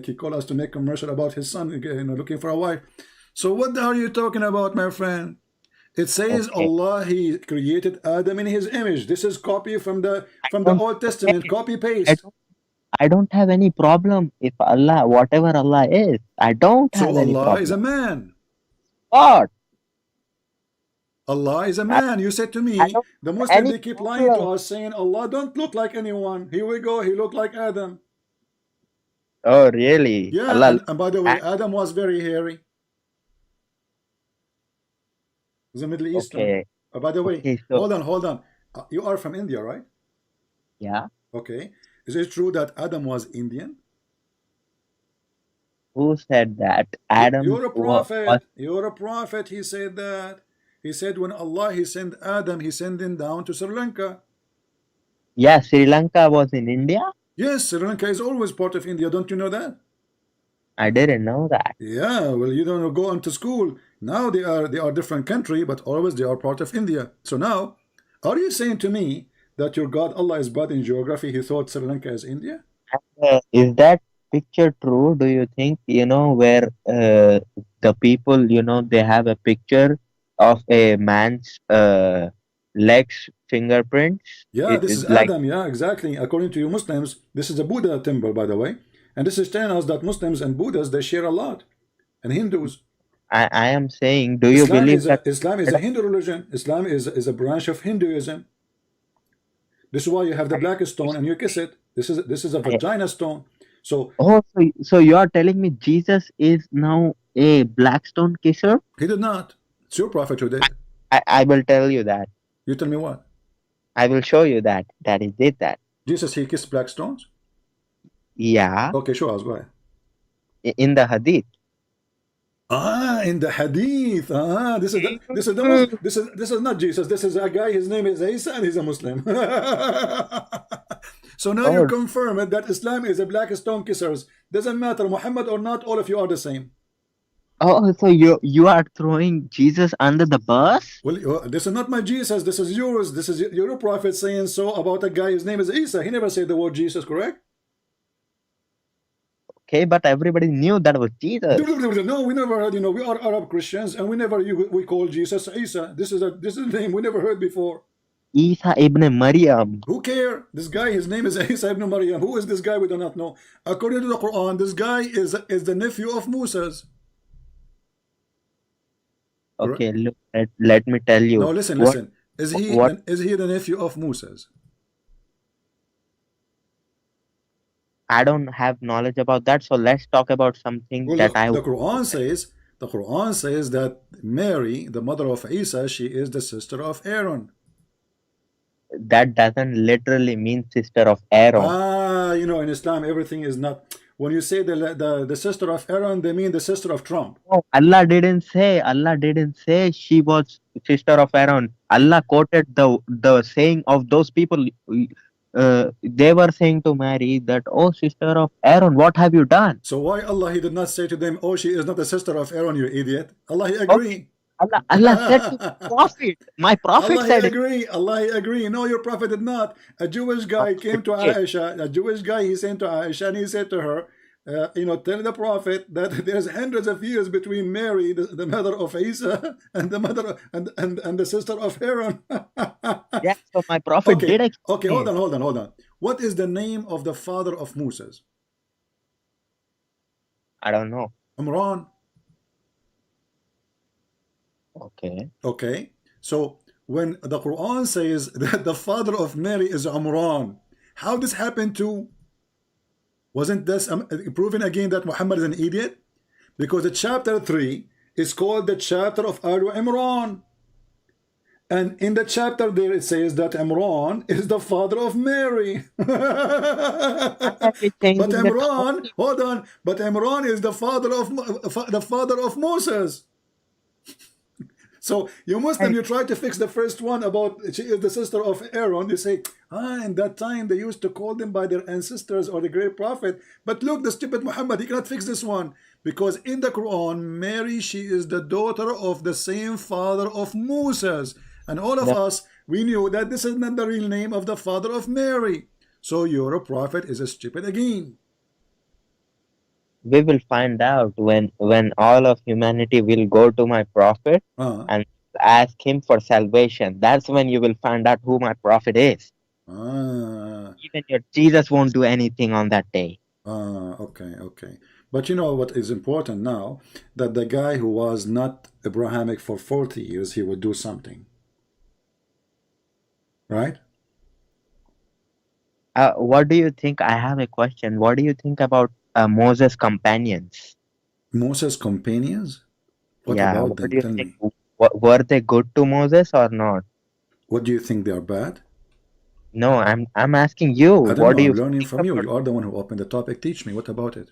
He called us to make commercial about his son, looking for a wife. So what are you talking about, my friend? It says Okay. Allah, he created Adam in his image. This is copy from the don't- Old Testament, copy paste. I don't have any problem if Allah, whatever Allah is. I don't have So any Allah problem. is a man. God, Allah is a man. You said to me, I don't the have Muslim, any they keep lying to problem. us, saying Allah don't look like anyone. Here we go. He looked like Adam. Oh, really? Yeah, Allah. and by the way, Adam was very hairy. He's a Middle Eastern. Okay. By the way, Okay, so hold on. You are from India, right? yeah. Okay. Is it true that Adam was Indian? Who said that? Adam You're a was prophet. You're a prophet. He said that. He said when Allah, he sent Adam, he sent him down to Sri Lanka. yeah, Sri Lanka was in India? Yes, Sri Lanka is always part of India. Don't you know that? I didn't know that. Yeah, well, you don't go into school. Now they are different country, but always they are part of India. So now, are you saying to me that your God Allah is bad in geography? He thought Sri Lanka is India? Is that picture true? Do you think, where the people, they have a picture of a man's legs fingerprints? Yeah, this is Like, Adam. Yeah, exactly. According to you Muslims, this is a Buddha temple, by the way. And this is telling us that Muslims and Buddhas, they share a lot. And Hindus. I am saying, do you believe that? Islam is a Hindu religion. Islam is a branch of Hinduism. This is why you have the black stone and you kiss it. This is a vagina stone. So Oh, so you are telling me Jesus is now a black stone kisser? he did not. It's your prophet who did. I will tell you that. You tell me what? I will show you that he did that. Jesus, he kissed black stones? Yeah, Okay, show us. Go ahead. in the hadith. In the hadith. This is not Jesus. This is a guy. His name is Isa, and he's a Muslim. So now you Oh, confirm it that Islam is a black stone kissers. Doesn't matter Muhammad or not. All of you are the same. oh, so you are throwing Jesus under the bus? Well, this is not my Jesus. This is yours. This is your prophet saying so about a guy. His name is Isa. He never said the word Jesus, correct? Okay, but everybody knew that was Jesus. No, we never heard. We are Arab Christians, and we call Jesus Isa. This is a name we never heard before. Isa ibn Maryam. Who care? This guy, his name is Isa ibn Maryam. Who is this guy? We do not know. According to the Quran, this guy is the nephew of Moses. Okay, look, let me tell you. No, listen. Is he the nephew of Moses? I don't have knowledge about that, so let's talk about something Well, that the Quran says that Mary, the mother of Isa, she is the sister of Aaron. that doesn't literally mean sister of Aaron. In Islam, everything is not. When you say the sister of Aaron, they mean the sister of Trump. No, Allah didn't say she was sister of Aaron. Allah quoted the saying of those people. They were saying to Mary that, oh, sister of Aaron, what have you done? So why Allah, he did not say to them, oh, she is not the sister of Aaron, you idiot? Allah, he agree. Allah said to the prophet. My prophet Allah, said he it. agree. Allah, he agree. No, your prophet did not. A Jewish guy came to Okay. Aisha. A Jewish guy, he sent to Aisha, and he said to her, tell the prophet that there's hundreds of years between Mary, the mother of Isa, and the mother and the sister of Aaron. Yeah, so my prophet Okay, did okay, explain. hold on. What is the name of the father of Moses? I don't know. Imran. Okay. Okay, so when the Quran says that the father of Mary is Imran, how this happened to? Wasn't this proving again that Muhammad is an idiot? Because the chapter 3 is called the chapter of Alu Imran. And in the chapter there it says that Imran is the father of Mary. But Imran, hold on, but Imran is the father of Moses. So you Muslim, you try to fix the first one about she is the sister of Aaron. You say, in that time they used to call them by their ancestors or the great prophet. But look, the stupid Muhammad, he cannot fix this one. Because in the Quran, Mary, she is the daughter of the same father of Moses. And all of us, we knew that this is not the real name of the father of Mary. So your prophet is a stupid again. We will find out when all of humanity will go to my prophet and ask him for salvation. That's when you will find out who my prophet is. Even your Jesus won't do anything on that day. Okay. But you know what is important now? That the guy who was not Abrahamic for 40 years, he would do something. Right? What do you think? I have a question. What do you think about Moses' companions? Moses' companions? What Yeah, about what them? do you Tell think? me. Were they good to Moses or not? What do you think, they are bad? No, I'm asking you. I don't What know. do you I'm learning think from you. about? You are the one who opened the topic. Teach me. What about it?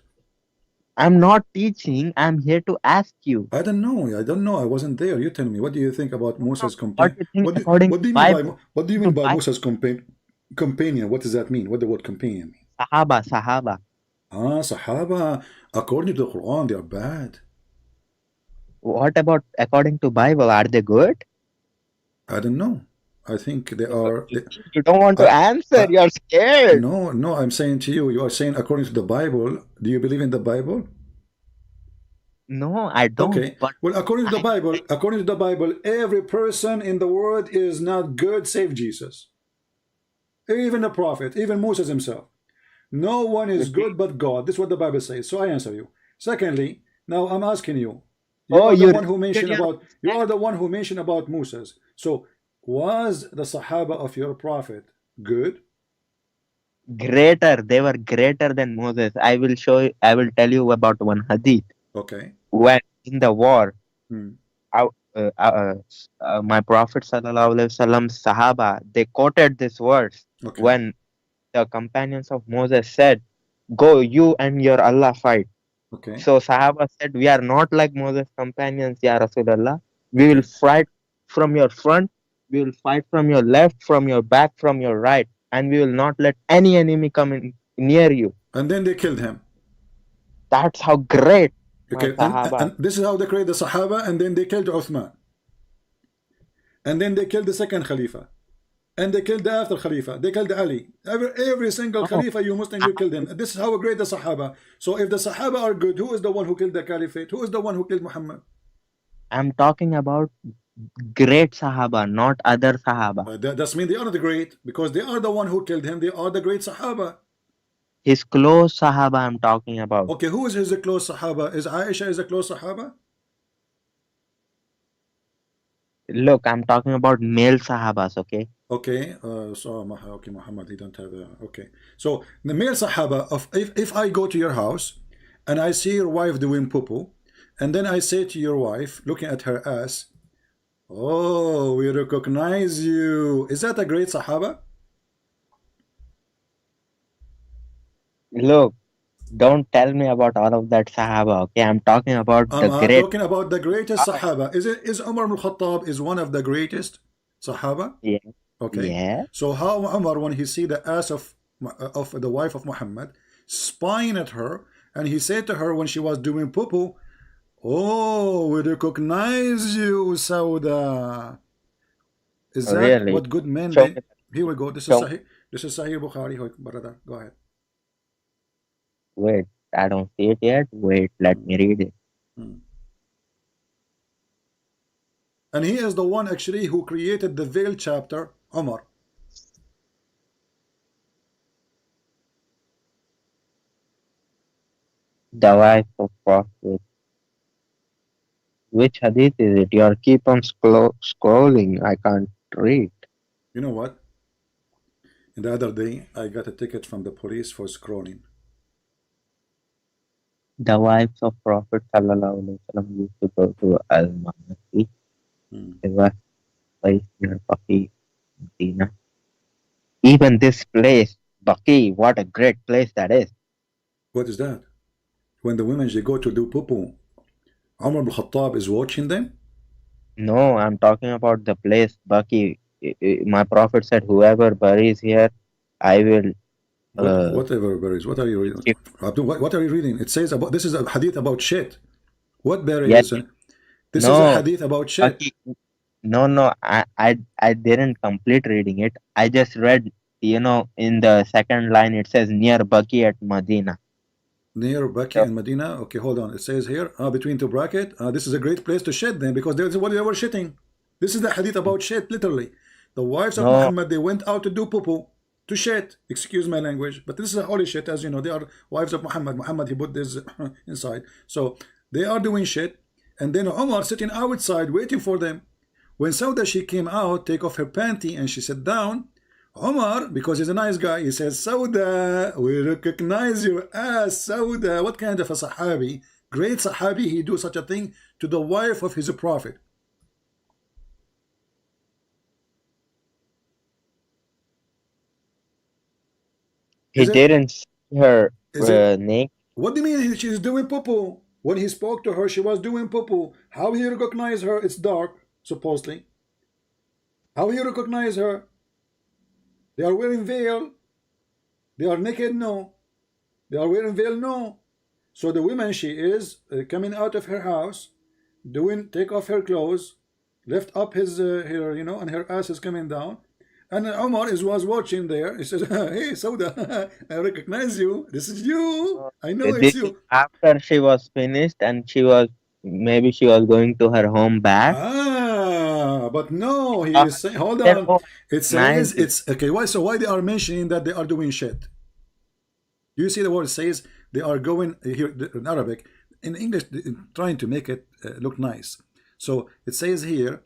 I'm not teaching. I'm here to ask you. I don't know. I wasn't there. You tell me. What do you think about Moses' What companion? do you think according What to do you mean by Bible? what do you mean by Moses' companion? What does that mean? What the word companion mean? Sahaba. Sahaba. According to the Quran, they are bad. What about according to Bible? Are they good? I don't know. I think they are. You don't want to answer. You're scared. No. I'm saying to you. You are saying according to the Bible. Do you believe in the Bible? No, I don't. Okay. But well, according to the Bible, every person in the world is not good save Jesus. Even the prophet, even Moses himself. No one is good but God. This is what the Bible says. So I answer you. Secondly, now I'm asking you. You are the one who mentioned about Moses. So was the Sahaba of your prophet good? Greater. They were greater than Moses. I will tell you about one hadith. Okay. When in the war, my Prophet ﷺ Sahaba, they quoted this verse when the companions of Moses said, "Go, you and your Allah fight." Okay. So Sahaba said, "We are not like Moses' companions, Ya Rasulullah. We will fight from your front, we will fight from your left, from your back, from your right, and we will not let any enemy come in near you." And then they killed him. That's how great. Okay, and this is how they create the Sahaba, and then they killed Uthman. And then they killed the second Khalifa. And they killed the after Khalifa. They killed Ali. Every single Khalifa, you Muslim, you killed him. This is how great the Sahaba. So if the Sahaba are good, who is the one who killed the Caliphate? Who is the one who killed Muhammad? I'm talking about great Sahaba, not other Sahaba. That's mean they are the great, because they are the one who killed him. They are the great Sahaba. His close Sahaba I'm talking about. Okay, who is his close Sahaba? Is Aisha is a close Sahaba? Look, I'm talking about male Sahabas, okay? Okay, okay, Muhammad, he don't have okay. So the male Sahaba, if I go to your house and I see your wife doing poo-poo, and then I say to your wife, looking at her ass, "Oh, we recognize you." Is that a great Sahaba? Look, don't tell me about all of that Sahaba, okay? I'm talking about I'm talking about the greatest Sahaba. Is Umar ibn Khattab is one of the greatest Sahaba? Yeah. Okay. Yeah. So how Umar, when he see the ass of the wife of Muhammad, spying at her, and he said to her when she was doing poo-poo, Oh, we recognize you, Sauda. Is that Really? what good men Show they? me. Here we go. This is Show. Sahih. This is Sahih Bukhari, brother. Go ahead. Wait, I don't see it yet. Wait, let me read it. And he is the one actually who created the veil chapter, Umar. The wife of Prophet. Which hadith is it? You keep on scrolling. I can't read. You know what? And the other day, I got a ticket from the police for scrolling. The wives of Prophet Sallallahu Alaihi Wasallam used to go to Al-Manasi. It was place near Baqi, Medina. Even this place, Baqi, what a great place that is. What is that? When the women they go to do poo-poo, Umar ibn Khattab is watching them? No, I'm talking about the place, Baqi. My Prophet said, whoever buries here, I will... whatever buries. What are you reading? What are you reading? It says about, this is a hadith about shit. What buries? Yes. This No, is a hadith about shit. Baqi, no, I didn't complete reading it. I just read, in the second line, it says near Baqi at Medina. Near Baqi and Medina. Okay, hold on. It says here, between two bracket, this is a great place to shit then, because that's what they were shitting. This is the hadith about shit, literally. The wives of Muhammad, they went out to do poo-poo, to shit. Excuse my language, but this is a holy shit, as you know. They are wives of Muhammad. Muhammad, he put this inside. So they are doing shit, and then Umar sitting outside waiting for them. When Sauda, she came out, take off her panty, and she sat down, Omar, because he's a nice guy, he says, Sauda, we recognize your ass, Sauda. What kind of a Sahabi, great Sahabi, he do such a thing to the wife of his prophet? He didn't see her name. What do you mean she's doing poo-poo? When he spoke to her, she was doing poo-poo. How he recognized her? It's dark, supposedly. How he recognized her? They are wearing veil. They are naked? No. They are wearing veil? No. So the woman, she is coming out of her house, take off her clothes, lift up her, and her ass is coming down. And Omar was watching there. He says, hey, Sauda, I recognize you. This is you. I know it's you. After she was finished and maybe she was going to her home back. But no, he is saying, hold on. It says, it's, okay, why they are mentioning that they are doing shit? Do you see the word? It says they are going, here in Arabic, in English, trying to make it look nice. So it says here,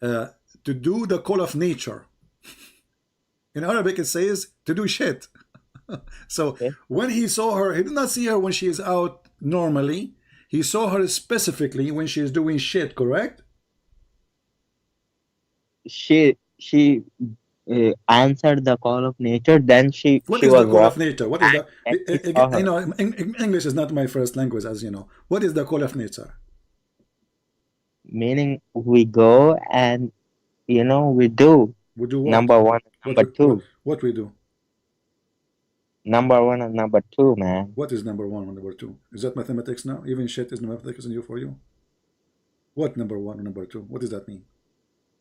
to do the call of nature. In Arabic, it says to do shit. So when he saw her, he did not see her when she is out normally. He saw her specifically when she is doing shit, correct? She answered the call of nature. Then What is the call of nature? What is the? English is not my first language, as you know. What is the call of nature? Meaning we go and we do. We do what? Number one, number two. What we do? Number one and number two, man. What is number one and number two? Is that mathematics now? Even shit is mathematics for you? What number one and number two? What does that mean?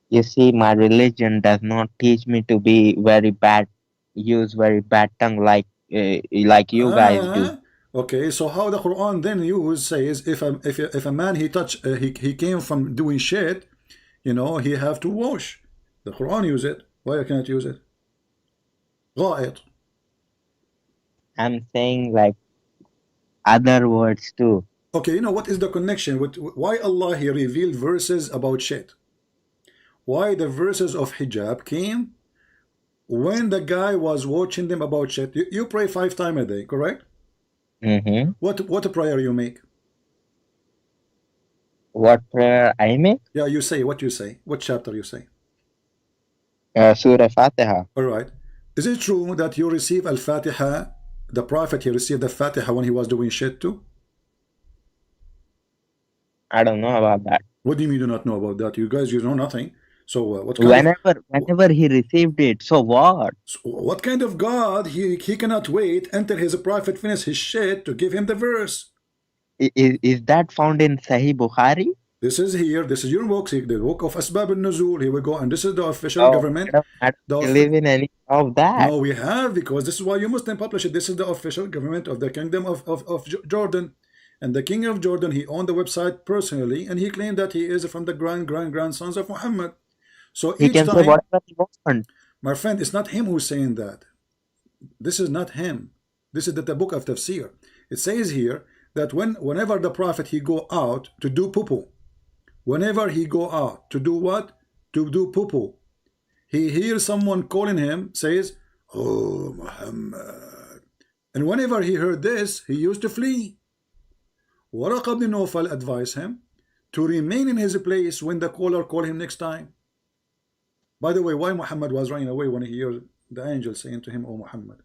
You see, my religion does not teach me to be very bad, use very bad tongue like you guys do. Okay, so how the Quran then says if a man he came from doing shit, he have to wash. The Quran use it. Why I cannot use it? غائط. I'm saying like other words too. Okay, what is the connection with why Allah he revealed verses about shit? Why the verses of hijab came when the guy was watching them about shit? You pray 5 times a day, correct? Mm-hmm. What prayer you make? What prayer I make? Yeah, you say what you say. What chapter you say? Surah Fatiha. All right. Is it true that you receive Al-Fatiha? The Prophet, he received the Fatiha when he was doing shit too? I don't know about that. What do you mean you do not know about that? You guys, you know nothing. So what kind whenever he received it, so what? So what kind of God he cannot wait until his prophet finishes his shit to give him the verse? Is that found in Sahih Bukhari? This is here. This is your book. The book of Asbab al-Nuzul. Here we go. And this is the official Oh, government. I The don't believe in any of that. No, we have, because this is why you Muslim publish it. This is the official government of the Kingdom of Jordan. And the King of Jordan, he owned the website personally, and he claimed that he is from the grandsons of Muhammad. So He each can say time, whatever he wants. my friend, it's not him who's saying that. This is not him. This is the book of Tafsir. It says here that whenever the Prophet he go out to do poo-poo, whenever he go out to do what? To do poo-poo, he hears someone calling him, says, "Oh, Muhammad." And whenever he heard this, he used to flee. Waraq ibn Nawfal advised him to remain in his place when the caller called him next time. By the way, why Muhammad was running away when he heard the angel saying to him, "Oh, Muhammad"?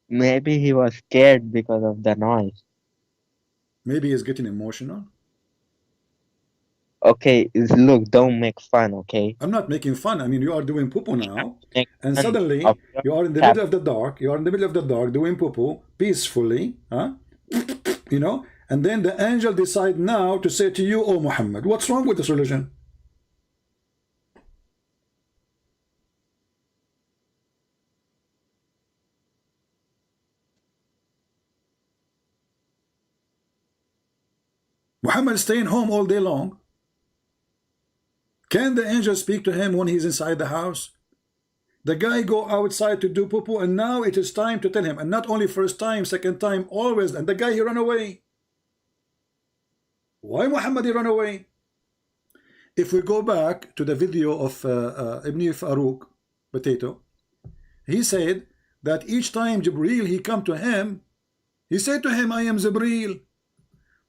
Maybe he was scared because of the noise. Maybe he's getting emotional. Okay, look, don't make fun, okay? I'm not making fun. I mean, you are doing poo-poo now, Make and fun suddenly of your you are in the cap. middle of the dark. You are in the middle of the dark doing poo-poo peacefully, huh? You know, and then the angel decide now to say to you, "Oh, Muhammad." What's wrong with this religion? Muhammad is staying home all day long. Can the angel speak to him when he's inside the house? The guy go outside to do poo-poo, and now it is time to tell him. And not only first time, second time, always. And the guy, he run away. Why Muhammad he run away? If we go back to the video of Ibn Farouk, Potato, he said that each time Jibreel he come to him, he said to him, "I am Jibreel."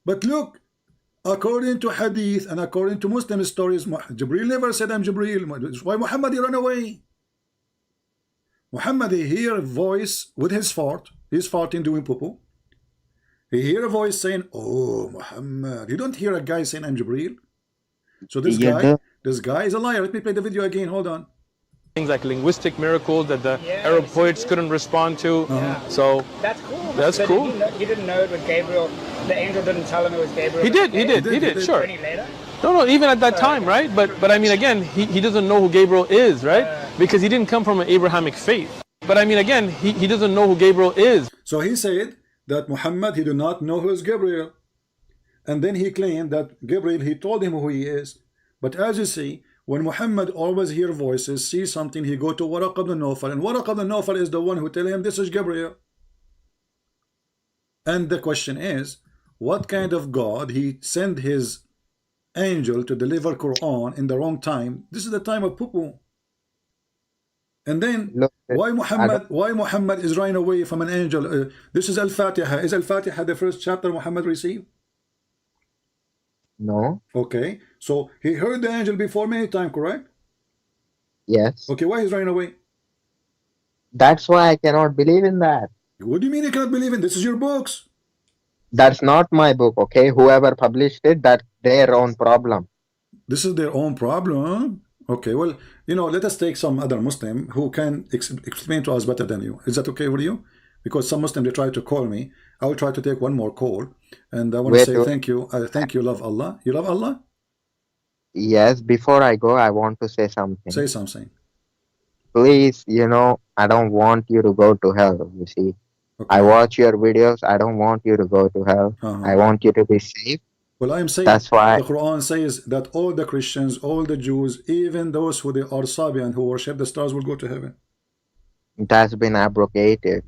But look, according to hadith and according to Muslim stories, Jibreel never said, "I'm Jibreel." Why Muhammad he run away? Muhammad he hear a voice with his fart. He's farting doing poo-poo. He hear a voice saying, "Oh, Muhammad." You don't hear a guy saying, "I'm Jibreel." So this guy is a liar. Let me play the video again. Hold on. Things like linguistic miracles that the Arab poets couldn't respond to. So That's cool. That's So cool. He didn't know it was Gabriel. The angel didn't tell him it was Gabriel. he did, sure. Any later? No, even at that time, right? But I mean, again, he doesn't know who Gabriel is, right? Because he didn't come from an Abrahamic faith. But I mean, again, he doesn't know who Gabriel is. So he said that Muhammad, he do not know who is Gabriel. And then he claimed that Gabriel, he told him who he is. But as you see, when Muhammad always hear voices, see something, he go to Waraq ibn Nawfal. And Waraq ibn Nawfal is the one who tell him this is Gabriel. And the question is, what kind of God he send his angel to deliver Quran in the wrong time? This is the time of poo-poo. And then Look, why Muhammad is running away from an angel? This is Al-Fatiha. Is Al-Fatiha the first chapter Muhammad received? No. Okay, so he heard the angel before many times, correct? Yes. Okay, why he's running away? That's why I cannot believe in that. What do you mean you cannot believe in? This is your books. That's not my book, okay? Whoever published it, that's their own problem. This is their own problem. Okay, well, you know, let us take some other Muslim who can explain to us better than you. Is that okay with you? Because some Muslim, they try to call me. I will try to take one more call. And I want to say thank you. Thank you, love Allah. You love Allah? Yes, before I go, I want to say something. Say something. Please, you know, I don't want you to go to hell, you see. Okay. I watch your videos. I don't want you to go to hell. I want you to be safe. Well, I am saying that's why the Quran says that all the Christians, all the Jews, even those who they are Sabian who worship the stars will go to heaven. That's been abrogated.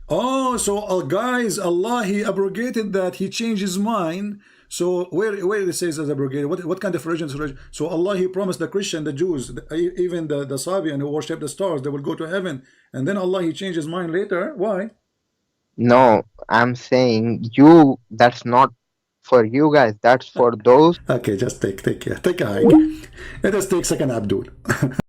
Oh, so guys, Allah, he abrogated that. He changed his mind. So where it says as abrogated, what kind of religion is religion? So Allah, he promised the Christian, the Jews, even the Sabian who worship the stars, they will go to heaven. And then Allah, he changed his mind later. Why? No, I'm saying you, that's not for you guys, that's for those. Okay, just take a hike. Let us take second Abdul.